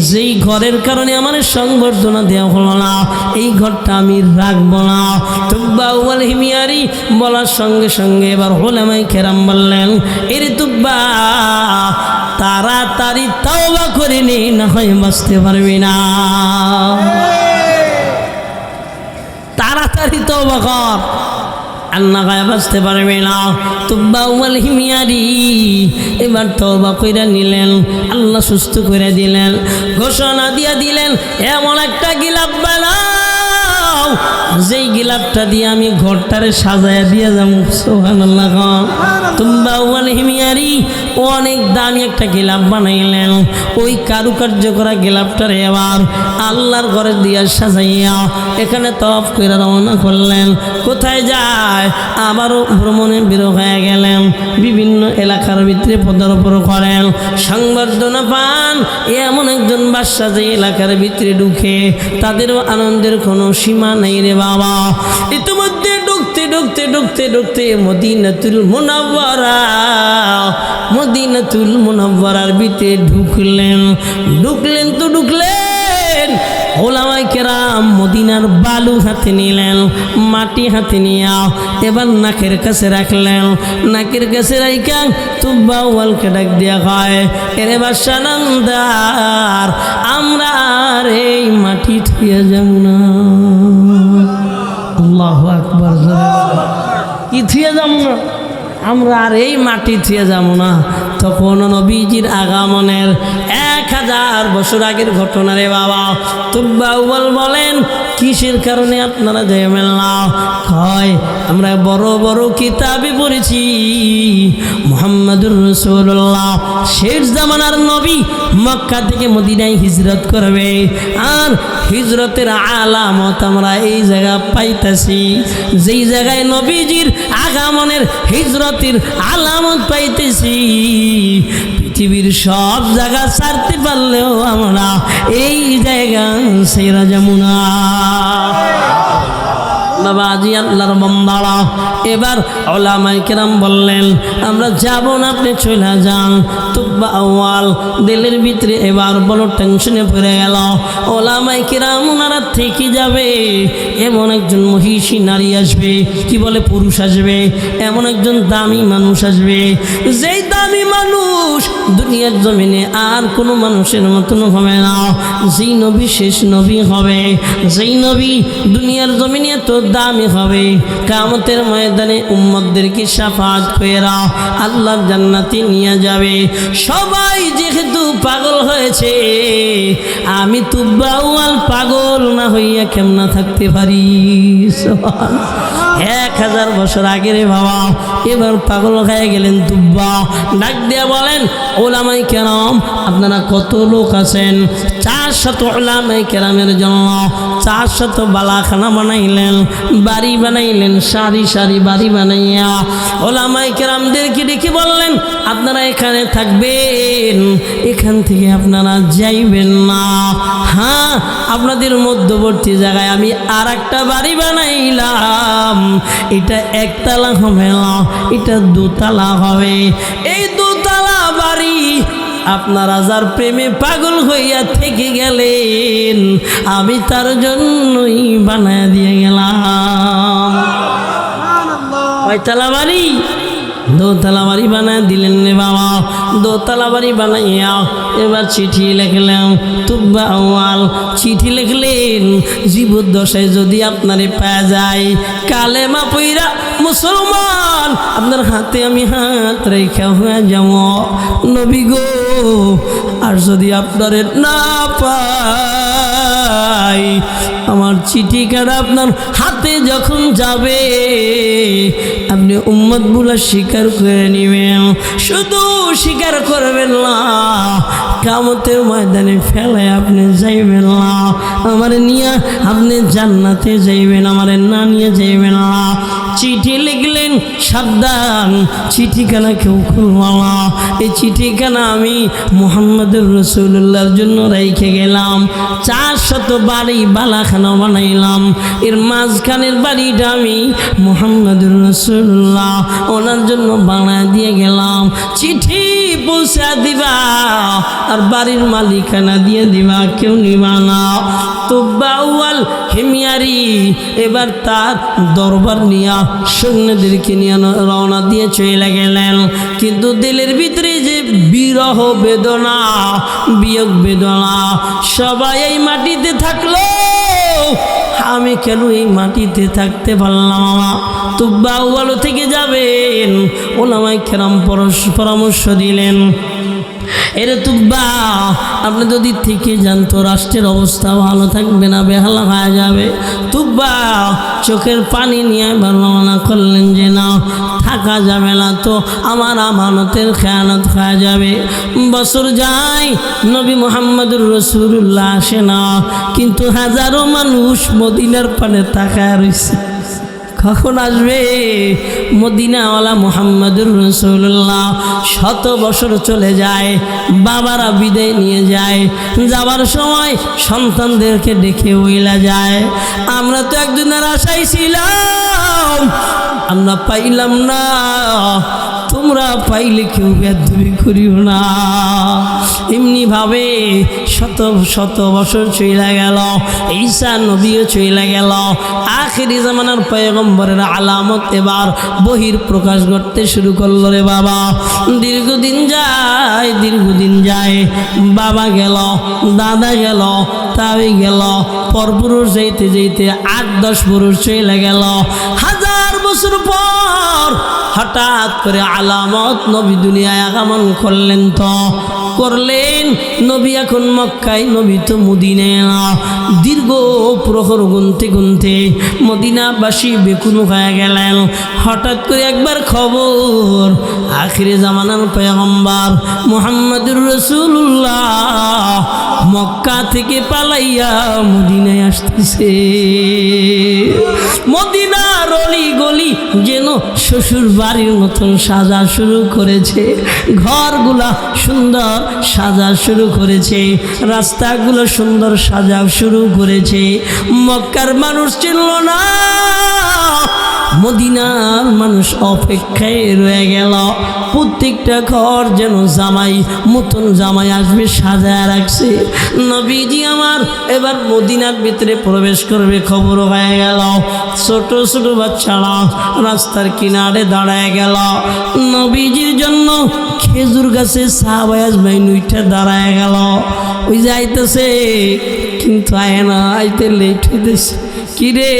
যেই ঘরের কারণে আমার সংবর্ধনা দেওয়া হলো না, এই ঘরটা আমি রাখবো না। তুব্বা আউয়াল হিমিয়ারি বলার সঙ্গে সঙ্গে এবার ওলামায়ে কেরাম বললেন, এরে তুব্বা তাড়াতাড়ি তওবা করে নে, না হয় বাঁচতে পারবি না। তাড়াতাড়ি তওবা কর, আর না হয় বাঁচতে পারবি না। তুব্বা আউয়াল হিমিয়ারি এবার তওবা কইরা নিলেন, আল্লাহ সুস্থ করে দিলেন। ঘোষণা দিয়া দিলেন, এমন একটা গিলাপ বানাও, যেই গিলাপটা দিয়ে আমি ঘরটারে সাজায়া দিয়ে যাব। সুবহানাল্লাহ। তুব্বা আউয়াল হিমিয়ারি অনেক দামি একটা গিলাপ বানাইলেন। ওই কারুকার্য করা গিলাপটারে এবার আল্লাহর ঘরে দিয়া সাজাইয়া এখানে তওয়াফ করে রওনা করলেন। কোথায় যায়? আবারও ভ্রমণে বের হয়ে গেলেন, বিভিন্ন এলাকার ভিতরে পদার্পণ করেন। সংবর্ধনা পান এমন একজন বাদশা যে এলাকার ভিতরে ঢুকে, তাদেরও আনন্দের কোনো সীমা নেই রে বাবা। ইতিমধ্যে ঢুকতে ঢুকতে ঢুকতে ঢুকতে মদিনাতুল মুনাওয়ারার ভিতরে ঢুকলেন তো ঢুকলেন। ওলামায়ে কেরাম মদিনার বালু হাতে নিলেন, মাটি হাতে নিয়া এবার নাকের কাছে রাখলেন। নাকের কাছে রাইকা তুব্বা আউয়ালকে ডাক দিয়া কয়, এরে বাদশা নামদার, আমরা আর এই মাটি থুয়ে যাব না। আল্লাহু আকবার, কি থুয়ে যাব না? আমরা আর এই মাটি থুয়ে যাব না। তখন নবীজির আগমনের 1000 বছর আগের ঘটনা রে বাবা। তুব্বা আউয়াল বলেন, কিসের কারণে আপনারা যাবেন না? কয়, আমরা বড় বড় কিতাবে পড়েছি মুহাম্মাদুর রাসূলুল্লাহ শেষ জামানার নবী মক্কা থেকে মদিনায় হিজরত করবে, আর হিজরতের আলামত আমরা এই জায়গা পাইতেছি। যেই জায়গায় নবীজির আগমনের হিজরতের আলামত পাইতেছি, পৃথিবীর সব জায়গা ছাড়তে পারলেও আমরা এই জায়গা ছেড়ে যাব না। বাবা আজি আল্লাহর বান্দারা, এবার ওলামায়ে কেরাম বললেন, আমরা যাব না, আপনি চলে যান। তুব্বা আউয়াল দিলের ভিতরে এবার বড় টেনশনে পড়ে গেল। ওলামায়ে কেরাম ওনারা থেকে যাবে, এমন একজন মহিষী নারী আসবে, কি বলে পুরুষ আসবে, এমন একজন দামি মানুষ আসবে, যেই দামি মানুষ দুনিয়ার জমিনে আর কোনো মানুষের মতন হবে না। যেই নবী শেষ নবী হবে, যেই নবী দুনিয়ার জমিনে এত দামি হবে। কিয়ামতের ময়দানে উম্মতদেরকে শাফাআত কইরা আল্লাহর জান্নাতে নিয়ে যাবে। সবাই যেহেতু পাগল হয়েছে, আমি তুব্বা আউয়াল পাগল না হইয়া কেমন থাকতে পারি? 1000 বছর আগে রে বাবা, এবার পাগল হয়ে গেলেন তুব্বা। ডাক দিয়া বলেন, ওলামায়ে কেরাম আপনারা কত লোক আছেন? 400 ওলামায়ে কেরামের জন্য 400 বালাখানা বানাইলেন, বাড়ি বানাইলেন, সারি সারি বাড়ি বানাইয়া ওলামায়ে কেরামদেরকে ডেকে বললেন, আপনারা এখানে থাকবেন, এখান থেকে আপনারা যাইবেন না। হ্যাঁ, আপনাদের মধ্যবর্তী জায়গায় আমি আর একটা বাড়ি বানাইলাম, এটা একতলা হবে না, এটা দোতলা হবে। এই দোতলা বাড়ি আপনারা যার প্রেমে পাগল হইয়া থেকে গেলেন, আমি তার জন্যই বানায় দিয়ে গেলাম। কয়তলা বাড়ি? দোতলা বাড়ি বানায় দিলেন রে বাবা। দোতলা বাড়ি বানাইয়া এবার চিঠি লিখলাম। তুব্বা আউয়াল চিঠি লিখলেন, জীবদ্দশায় যদি আপনারে পাওয়া যায়, কালেমা পইরা মুসলমান, আপনার হাতে আমি হাত রেখা হয়ে যাব নবী গো। আর যদি আপনারে না পাই, আমার চিঠি কাটা আপনার হাতে যখন যাবে, আপনি উম্মত বলে স্বীকার করে নেবেন। শুধু স্বীকার করবেন না, কিয়ামতের ময়দানে ফেলে আপনি যাইবেন না। আমার নিয়ে আপনি জান্নাতে যাইবেন, আমার না নিয়ে যাইবেন না। চিঠি লিখলেন, সাবধান, চিঠিখানা কেউ খুলবা না। এই চিঠিখানা আমি মুহাম্মদুর রাসূলুল্লাহর জন্য রেখে গেলাম। 400 বাড়ি বালাখানা বানাইলাম, এর মাঝখানের বাড়িটা আমি মুহাম্মদুর রাসূলুল্লাহ ওনার জন্য বানায় দিয়ে গেলাম। চিঠি পৌঁছা দিবা আর বাড়ির মালিকানা দিয়ে দিবা, কেউ নিবা না। তুব্বা আউয়াল হিমিয়ারি এবার তার দরবার নিয়া সৈন্যদেরকে নিয়ে রওনা দিয়ে চলে গেলেন। কিন্তু দিলের ভিতরে যে বিরহ বেদনা, বিয়োগ বেদনা, সবাই এই মাটিতে থাকলো, আমি কেন এই মাটিতে থাকতে পারলাম না? তুব্বা আউয়াল থেকে যাবেন, ওলামায়ে কেরাম পরামর্শ দিলেন, এরে তুব্বা, আপনি যদি থেকে যান তো রাষ্ট্রের অবস্থা ভালো থাকবে না, বেহালা হয়ে যাবে। তুব্বা চোখের পানি নিয়ে বর্ণনা করলেন যে না, থাকা যাবে না, তো আমার আমানতের খেয়ানত হয়ে যাবে। বছর যায়, নবী মুহাম্মদুর রাসূলুল্লাহ আসে না, কিন্তু হাজারো মানুষ মদিনার পানে তাকায় রয়েছে। কখন আসবে মদিনাওয়ালা মুহাম্মদুর রাসূলুল্লাহ? 100 বছর চলে যায়, বাবারা বিদায় নিয়ে যায়, যাবার সময় সন্তানদেরকে ডেকে ওইলা যায়, আমরা তো একদিনের আশায় ছিলাম, আমরা পাইলাম না, তোমরা পাইলে কেউ বেদবি করিও না। এমনি ভাবে শত বছর চলে গেল, ঈসা নবীও চলে গেল। আখিরি জামানার পয়গম্বরের আলামত এবার বহির প্রকাশ করতে শুরু করলো রে বাবা। দীর্ঘদিন যায়, বাবা গেল, দাদা গেল, তাই গেল, পরপুরুষ যাইতে যাইতে 8-10 পুরুষ চলে গেল। 1000 বছর পর হঠাৎ করে আলামত নবী দুনিয়ায় আগমন করলেন। তো করলেন নবী এখন মক্কায়, নবী তো মদিনায় না। দীর্ঘ প্রহর গুনতে মদিনাবাসী বেকুল হয়ে গেলেন। হঠাৎ করে একবার খবর, আখিরে জামানার পয়গম্বর মুহাম্মদুর রাসূলুল্লাহ মক্কা থেকে পালাইয়া মদিনায় আসতেছে। মদিনার অলি গলি যেন শ্বশুর বাড়ির মতন সাজা শুরু করেছে, ঘরগুলা সুন্দর সাজা শুরু করেছে, রাস্তাগুলো সুন্দর সাজা শুরু করেছে। মক্কার মানুষ চিনল না, মদিনার মানুষ অপেক্ষায় রয়ে গেল। প্রত্যেকটা ঘর যেন নতুন জামাই আসবে সাজায় রাখছে। নবীজি আমার এবার মদিনার ভিতরে প্রবেশ করবে, খবর হয়ে গেল। ছোট ছোট বাচ্চারা রাস্তার কিনারে দাঁড়ায় গেল। নবীজির জন্য খেজুর গাছে সাহাবায়ে আজমাইন উঠে দাঁড়ায় গেল। ওই যাইতেছে কিন্তু আয় না, আইতে লেট হইতেছে। কিরে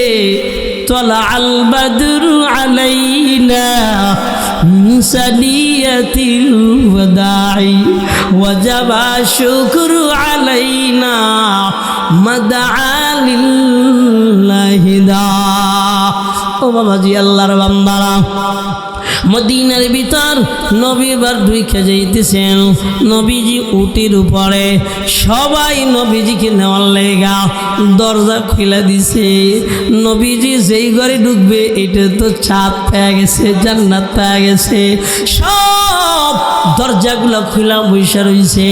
তলাআল বাদরু আলাইনা মিন সানিয়াতিল ওয়াদাই ওয়াজাবা শুকরু আলাইনা মাদআ লিল্লাহি দা। ও বাবাজি, আল্লাহর বান্দারা, মদিনার ভিতর নবী বার ঢুকে যাইতেছেন। নবীজি উটির উপরে, সবাই নবীজিকে নেওয়ার লেগা দরজা খুলে দিছে। নবীজি যেই ঘরে ঢুকবে এটা তো ছাদ পেয়ে গেছে, জান্নাত পেয়ে গেছে। সব দরজাগুলো খোলা বৈশা রয়েছে।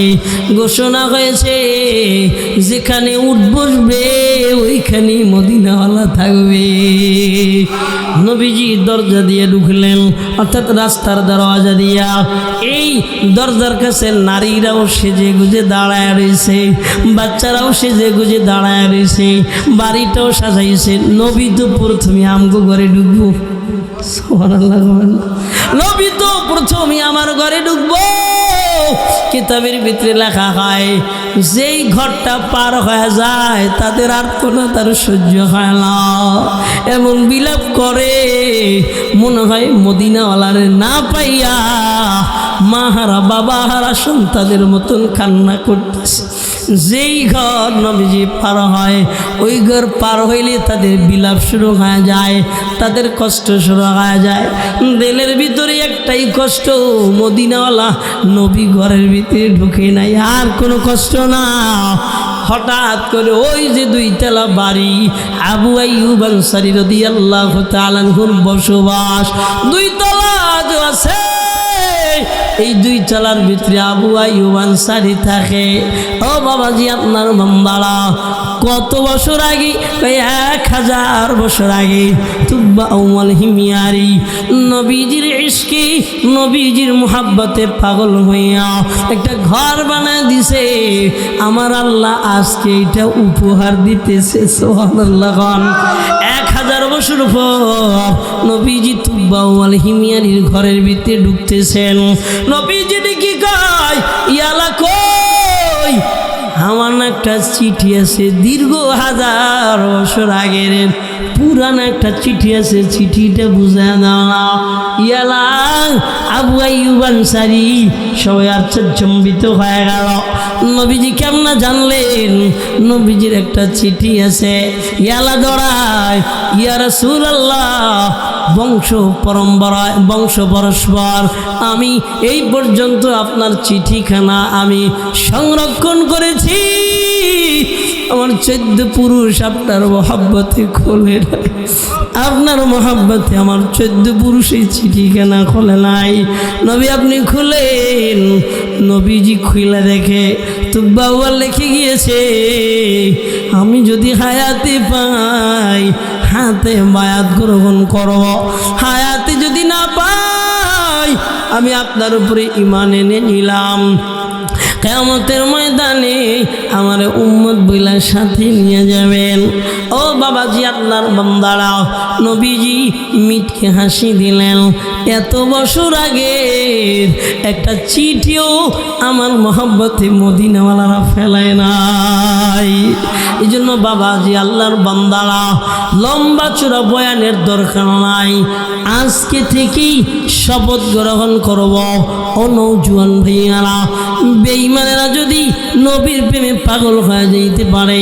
ঘোষণা হয়েছে যেখানে উঠ বসবে ওইখানেই মদিনাওয়ালা থাকবে। নবীজি দরজা দিয়ে ঢুকলেন, অর্থাৎ রাস্তার দরওয়াজা দিয়া। এই দরজার কাছে নারীরাও সেজে গুজে দাঁড়ায় রয়েছে, বাচ্চারাও সেজে গুজে দাঁড়ায় রয়েছে, বাড়িটাও সাজাইছে। নবী তো প্রথমে আমগো ঘরে ঢুকবো, সুবহানাল্লাহ। নবী তো প্রথমে আমার ঘরে ঢুকবো। কিতাবের ভিতরে লেখা হয় যেই ঘরটা পার হয়ে যায় তাদের আর্তনাদ সহ্য হয় না, এমন বিলাপ করে মনে হয় মদিনাওয়ালারে না পাইয়া মাহারা বাবাহারা সন্তানের মতন কান্না করতেছে। যেই ঘর নবীজি পার হয় ওই ঘর পার হইলে তাদের বিলাপ শুরু হয়ে যায়, তাদের কষ্ট শুরু হয়ে যায়। দিলের ভিতরে একটাই কষ্ট, মদিনাওয়ালা নবী ঘরের ভিতরে ঢুকে নাই, আর কোনো কষ্ট না। হঠাৎ করে ওই যে দুইতলা বাড়ি, আবু আইয়ুব আনসারী রাদিয়াল্লাহু তাআলা আনহুর বসবাস, দুইতলা যে আছে, এই দুই তলার ভিতরে আবু আইয়ুব আনসারী থাকে। ও বাবাজি, আপনার বান্দারা, কত বছর আগে, 1000 বছর আগে তুব্বা আউয়াল হিমিয়ারি নবীজির ইশকে, নবীজির মুহাব্বতে পাগল হইয়া একটা ঘর বানায় দিছে। আমার আল্লাহ আজকে এটা উপহার দিতেছে, সুবহানাল্লাহ। 1000 বছর পর নবীজি তুব্বা আউয়াল হিমিয়ারির ঘরের ভিতরে ঢুকতেছেন। নবীজি কি কয়, ইয়ালা কই, আমার একটা চিঠি আছে, দীর্ঘ 1000 বছর আগের পুরান একটা চিঠি আছে, চিঠিটা বুঝা দাও না। ইয়ালা আবু আইয়ুব আনসারী সবাই আশ্চর্যম্বিত হয়ে গেল। নবীজি কেমন জানলেন নবীজির একটা চিঠি আছে? ইয়ালা দৌড়ায়, ইয়া রাসূলুল্লাহ, বংশ পরম্পরায়, বংশ পরস্পর আমি এই পর্যন্ত আপনার চিঠিখানা আমি সংরক্ষণ করেছি। আমার 14 পুরুষ আপনার মহব্বতে খোলে নাই, আপনার মহব্বতে আমার 14 পুরুষ এই চিঠিখানা খোলে নাই। নবী আপনি খুলেন। নবীজি খুলে দেখে তুব্বা আউয়াল লিখে গিয়েছে, আমি যদি হায়াতে পাই হাতে বায়াত গ্রহণ করব, হায়াতে যদি না পাই আমি আপনার উপরে ঈমান এনে নিলাম। কিয়ামতের ময়দানে আমার উম্মত বইলা সাথে নিয়ে যাবেন। ও বাবাজি, আপনার বান্দারা, নবীজি মিটকে হাসি দিলেন। এত বছর আগে একটা চিঠিও আমার মহব্বতে মদিনাওয়ালারা ফেলায় নাই। এই জন্য বাবাজি, আল্লাহর বান্দারা, লম্বা চূড়া বয়ানের দরকার নাই, আজকে থেকেই শপথ গ্রহণ করব। ও নওজোয়ান ভাইয়ারা, বেঈমানেরা যদি নবীর প্রেমে পাগল হয়ে যাইতে পারে,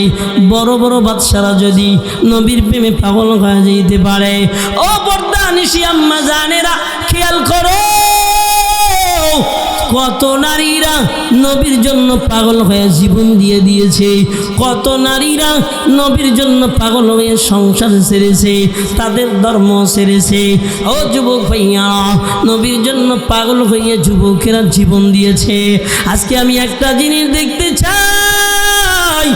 বড় বড় বাদশারা যদি নবীর প্রেমে পাগল হয়ে যাইতে পারে, ও পর্দা নিশি আম্মা জানেরা খেয়াল করো, কত নারীরা নবীর জন্য পাগল হয়ে জীবন দিয়ে দিয়েছে, কত নারীরা নবীর জন্য পাগল হয়ে সংসার ছেড়েছে, তাদের ধর্ম ছেড়েছে। ও যুবক ভাইয়া, নবীর জন্য পাগল হয়ে যুবকেরা জীবন দিয়েছে। আজকে আমি একটা জিনিস দেখতে চাই,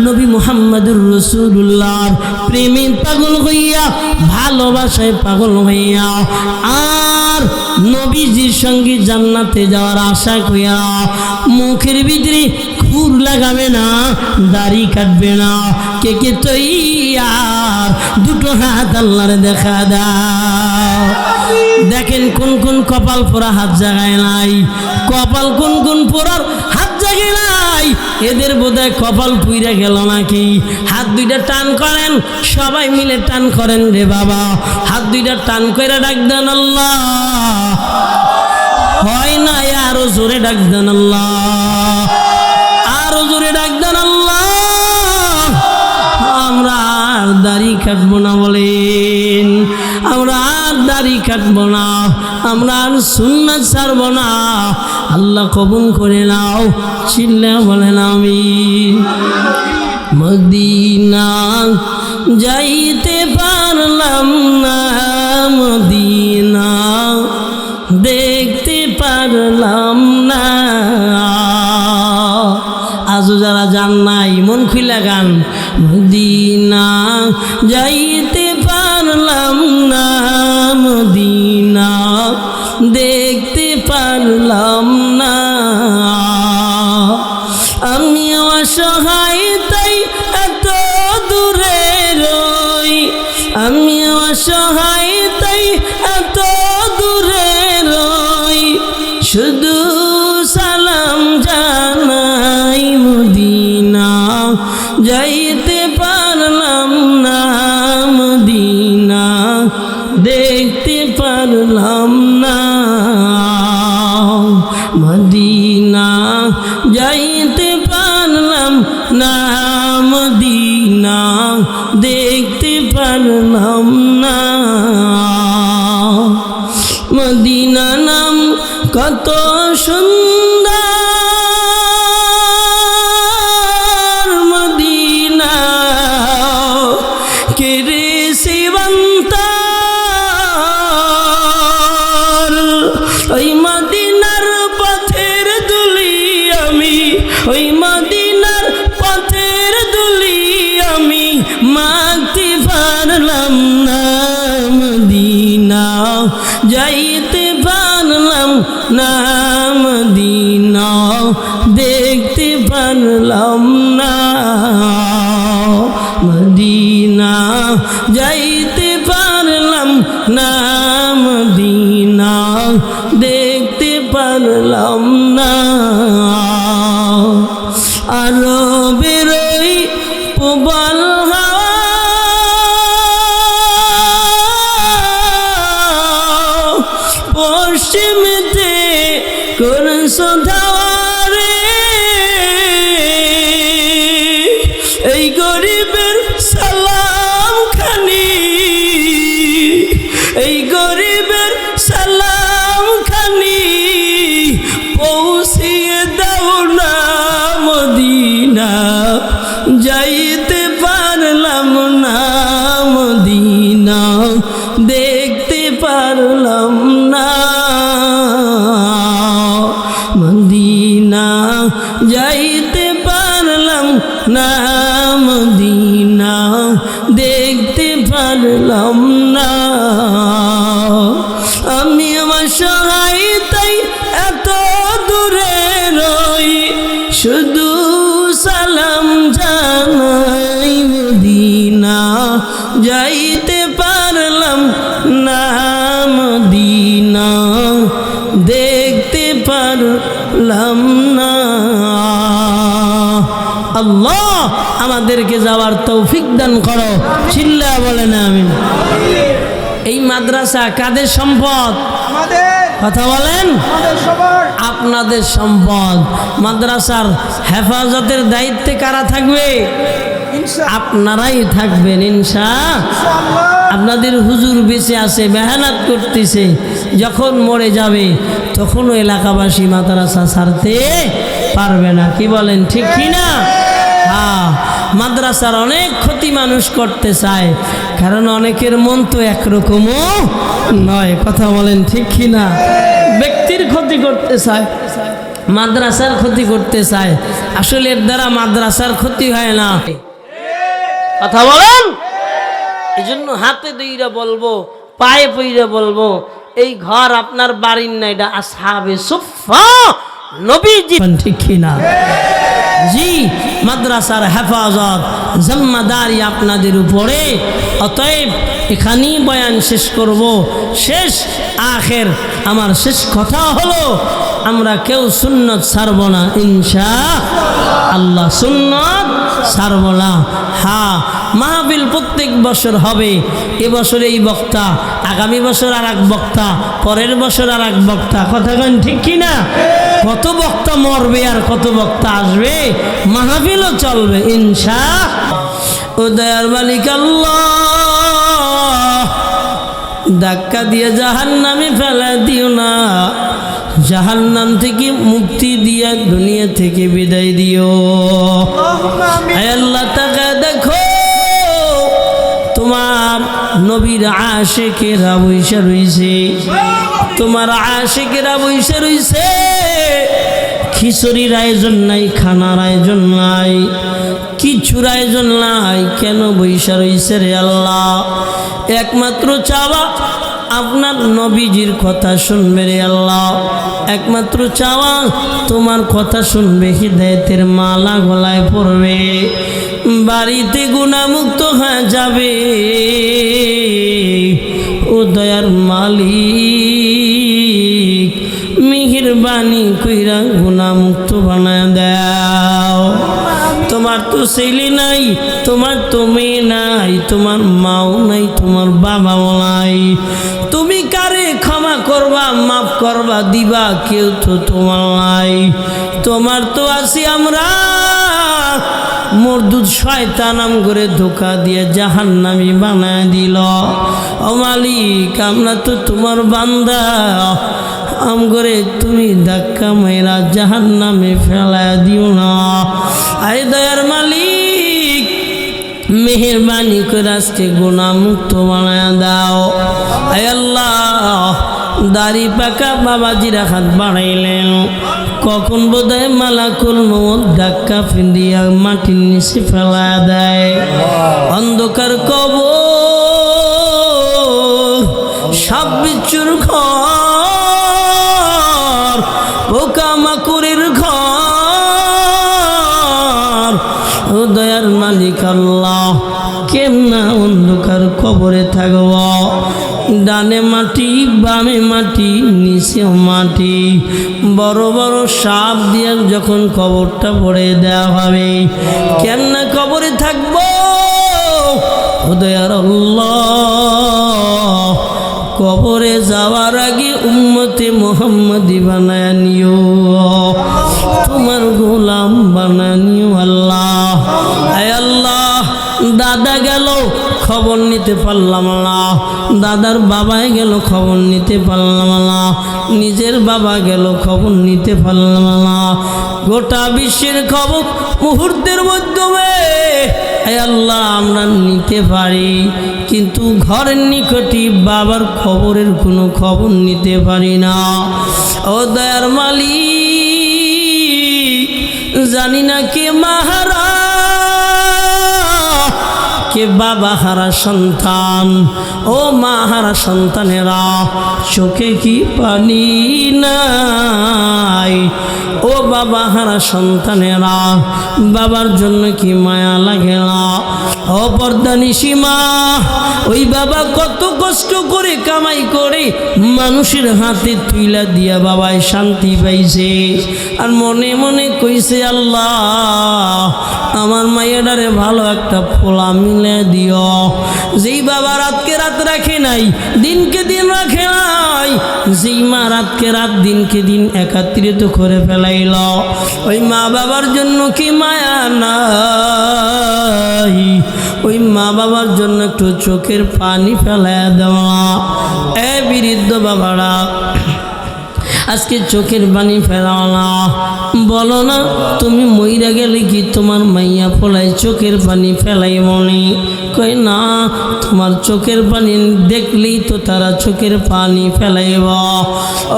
নবী মুহাম্মদুর রাসূলুল্লাহর প্রেমে পাগল হইয়া, ভালোবাসায় পাগল হইয়া, আর নবীজির সঙ্গে জান্নাতে যাওয়ার আশা কইয়া মুখের ভিতরে খুর লাগাবে না, দাড়ি কাটবে না। কে কে তৈয়ার? দুটো হাত আল্লাহরে দেখা দাও। দেখেন কোন কোন কপাল পোড়া হাত জাগায় নাই, কপাল কোন কোন পোড়ার হাত জাগে নাই। ভাই এদের বোধহয় কপাল পুইরা গেল নাকি। হাত দুইটা টান করেন, সবাই মিলে টান করেন রে বাবা। হাত দুইটা টান করে ডাক দেন আল্লাহ। হয় না, আরো জোরে ডাক দেন আল্লাহ, আরো জোরে ডাক দেন আল্লাহ। আমরা আর দাড়ি কাটবো না বলেন, আমরা আর দাড়ি কাটবো না, আমরা আর সুন্নাত ছাড়বো না। আল্লাহ কবুল করে নাও, চিল্লা বলেন আমিন। মদিনা যাইতে পারলাম না, মদিনা দেখতে পারলাম না। আজও যারা যান নাই মন খুইলা গান। মদিনা যাইতে পারলাম না, মদিনা দেখতে পারলাম না। আমি অসহায় তাই এত দূরে রই, আমি অসহায় তাই এত দূরে রই। শুধু সালাম জানাই, মদিনা যাইতে পারলাম না, মদিনা দেখতে পারলাম না। মদিনা যাইতে পারলাম না, মদিনা দেখতে পারলাম না। মদিনা নাম কত সুন্দর, মদিনা কেরে শিবন্তর। ওই মদিনার পথের দুলি আমি, ওই মদিনার পথের দুলি আমি মাখতে পারলাম না। মদিনা যাইতে পারলাম না, মদিনা দেখতে পারলাম না। মদিনা যাইতে পারলাম না, মদিনা দেখতে পারলাম না। আরো বেরোই প্রবল হাওয়া, পশ্চিমেতে করছো ধাওয়ারে। এই গরিবের সালাম খানি, এই গরিবের সালাম খানি পৌঁছিয়ে দাও না। মদিনা যাইতে পারলাম না, মদিনা দেখতে পারলাম না। মদিনা যাইতে পারলাম না, মদিনা দেখতে পারলাম না। আমি আমার সহায় তাই এত দূরে রই, শুধু সালাম জানাই। মদিনা যাইতে পারলাম না, মদিনা দেখতে পারলাম না। আল্লাহ আমাদেরকে যাওয়ার তৌফিক দান করো, চিল্লা বলেন আমিন। এই মাদ্রাসা কাদের সম্পদ? কথা বলেন। আপনাদের সম্পদ। মাদ্রাসার হেফাজতের দায়িত্বে কারা থাকবে? আপনারাই থাকবেন ইনশাআল্লাহ। আপনাদের হুজুর বেঁচে আছে, মেহনত করতেছে, যখন মরে যাবে তখনও এলাকাবাসী মাদ্রাসা ছাড়তে পারবে না। কি বলেন, ঠিক কি না? হ্যাঁ, মাদ্রাসার অনেক ক্ষতি মানুষ করতে চায়, কারণ অনেকের মন তো একরকমও নয়। কথা বলেন, ঠিক কি না? ব্যক্তির ক্ষতি করতে চায়, মাদ্রাসার ক্ষতি করতে চায়। আসলে এর দ্বারা মাদ্রাসার ক্ষতি হয় না। কথা বলেন। এই জন্য হাতে দইরা বলবো, পায়ে পইরা বলবো, এই ঘর আপনার বাড়ির না, এটা আসহাবে সুফফা নবীজি। ঠিক কি না? জি, মাদ্রাসার হেফাজত জিম্মাদারি আপনাদের উপরে। অতএব এখানেই বয়ান শেষ করব। শেষ আখের আমার শেষ কথা হলো, আমরা কেউ সুন্নত ছাড়ব না ইনশাআল্লাহ, সুন্নত ছাড়ব না। হ্যাঁ, মাহফিল প্রত্যেক বছর হবে। এবছর এই বক্তা, আগামী বছর আর এক বক্তা, পরের বছর আর এক বক্তা। কথা কেন ঠিক কিনা? কত বক্তা মরবে আর কত বক্তা আসবে, মাহফিলও চলবে ইনশাআল্লাহ। ও দয়ার মালিক আল্লাহ, ধাক্কা দিয়ে জাহান্নামে ফেলা দিও না, জাহান্নাম থেকে মুক্তি দিয়ে দুনিয়া থেকে বিদায় দিও। আয় আল্লাহ, তাকে দেখো তোমার নবীর আশিকেরা বইসা রইছে, তোমার আশিকেরা বইসা রইছে। খিচুড়ির আয়োজন নাই, খানার আয়োজন নাই, কিছুর আয়োজন নাই, কেন বইসা রইছে রে আল্লাহ? একমাত্র চাওয়া আপনার নবীজির কথা শুনবে রে আল্লাহ, একমাত্র চাওয়া তোমার কথা শুনবে, হিদায়াতের মালা গলায় পড়বে, বাড়িতে গুনাহমুক্ত হয়ে যাবে। ও দয়ার মালিক, মেহেরবানি কইরা গুনাহমুক্ত বানায় দাও। তোমার তো ছেলে নাই, তোমার তো মেয়ে নাই, তোমার মাও নাই, তোমার বাবাও নাই, তুমি কারে ক্ষমা করবা, মাফ করবা, দিবা, কেউ তো তোমার নাই। তোমার তো আছি আমরা, মরদুদ শয়তান আম করে ধোকা দিয়ে জাহান্নামী বানায় দিল। ও মালিক, আমরা তো তোমার বান্দা, আম করে তুমি ধাক্কা মেরা জাহান্নামে ফেলায় দিও না। আয় দয়ার মালিক, মেহেরবানি করে আজকে গুনাহমুক্ত বানায় দাও। আয় আল্লাহ, দাড়ি পাকা বাবাজিরা হাত বাড়াইলেন, কখন বোধহয় মালাকুল মউত ধাক্কা ফিরিয়া মাটির নিচে ফেলা দেয়। অন্ধকার কবর, সাপ বিচ্ছুর ঘর, পোকামাকড়ের ঘর। ও দয়ার মালিক আল্লাহ, কেমনা অন্ধকার কবরে থাকব? ডানে মাটি, বামে মাটি, নিচেও মাটি, বড় বড় সাপ দিয়ে যখন কবরটা ভরে দেওয়া হবে, কেমনা কবরে থাকবো? ও দয়ার আল্লাহ, কবরে যাওয়ার আগে উম্মতে মুহাম্মাদি বানায় নিও, তোমার গোলাম বানায় নিও আল্লাহ। আয় আল্লাহ, দাদা গেল খবর নিতে পারলাম না, দাদার বাবাই গেল খবর নিতে পারলাম না, নিজের বাবা গেল খবর নিতে পারলাম না। গোটা বিশ্বের খবর মুহূর্তের মাধ্যমে আল্লাহ আমরা নিতে পারি, কিন্তু ঘরের নিকটে বাবার খবরের কোনো খবর নিতে পারি না। ও দয়ার মালিক, জানি না কে মাহারা, কে বাবা হারা সন্তান। ও মা হারা সন্তানেরা, চোখে কি পানি নাই? ও বাবা হারা সন্তানেরা, বাবার জন্য কি মায়া লাগে না? ও পর্দানিশী মা, ওই বাবা কত কষ্ট করে কামাই করে মানুষের হাতে তুইলা দিয়া বাবায় শান্তি পাইছে, আর মনে মনে কইছে আল্লাহ আমার মায়েরারে ভালো একটা ফোলা মিলে দিও। যেই বাবা রাতকে রাত রাখে নাই, দিনকে দিন রাখে নাই, যেই মা রাতকে রাত দিনকে দিন একাত্রিত করে ফেলাইল, ওই মা বাবার জন্য কি মায়া নাই? ওই মা বাবার জন্য একটু চোখের পানি ফেলাইয়া দেওয়া। এ বৃদ্ধ বাবারা, আজকে চোখের পানি ফেলাও না, বলো না তুমি মইরা গেলে কি তোমার মাইয়া ফলাই চোখের পানি ফেলাই মনে? কই না, তোমার চোখের পানি দেখলেই তো তারা চোখের পানি ফেলাইব।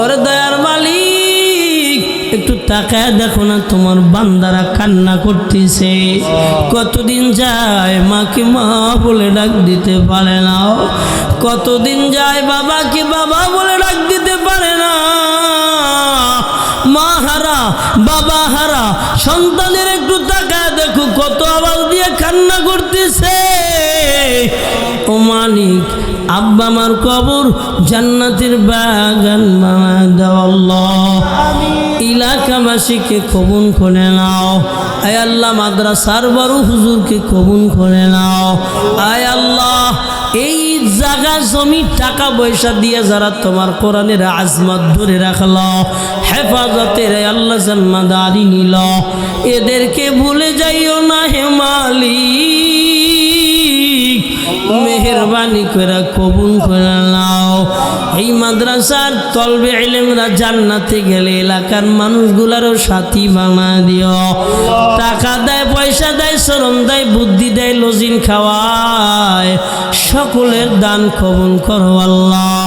ওরে দয়ার মালিক, একটু তাকায় দেখো না, তোমার বান্দারা কান্না করতেছে। কতদিন যায় মাকে মা বলে ডাক দিতে পারে না, কতদিন যায় বাবাকে বাবা বলে ডাক দিতে পারে না। মাহারা বাবা হারা সন্তানের একটু তাকায় দেখো কত আওয়াজ দিয়ে কান্না করতেছে। ও মালিক, আব্বা আমার কবর জান্নাতের বাগান বানায় দাও আল্লাহ। এলাকাবাসীকে কবুল করে নাও। আয় আল্লাহ, মাদ্রাসার বড় হুজুরকে কবুল করে নাও। আয় আল্লাহ, এই জায়গা জমি টাকা পয়সা দিয়ে যারা তোমার কোরআনের আজমত ধরে রাখলো, হেফাজতের আল্লাহ জিম্মাদারি নিল, এদেরকে ভুলে যাইও না হে মালিক। মেহেরবানি করে কবুল করে নাও। এই মাদ্রাসার তলবে ইলমরা জান্নাতে গেলে এলাকার মানুষগুলারও সাথী বানায় দিও। টাকা দেয়, পয়সা দেয়, শ্রম দেয়, বুদ্ধি দেয়, লজিন খাওয়ায়, সকলের দান কবুল করো আল্লাহ।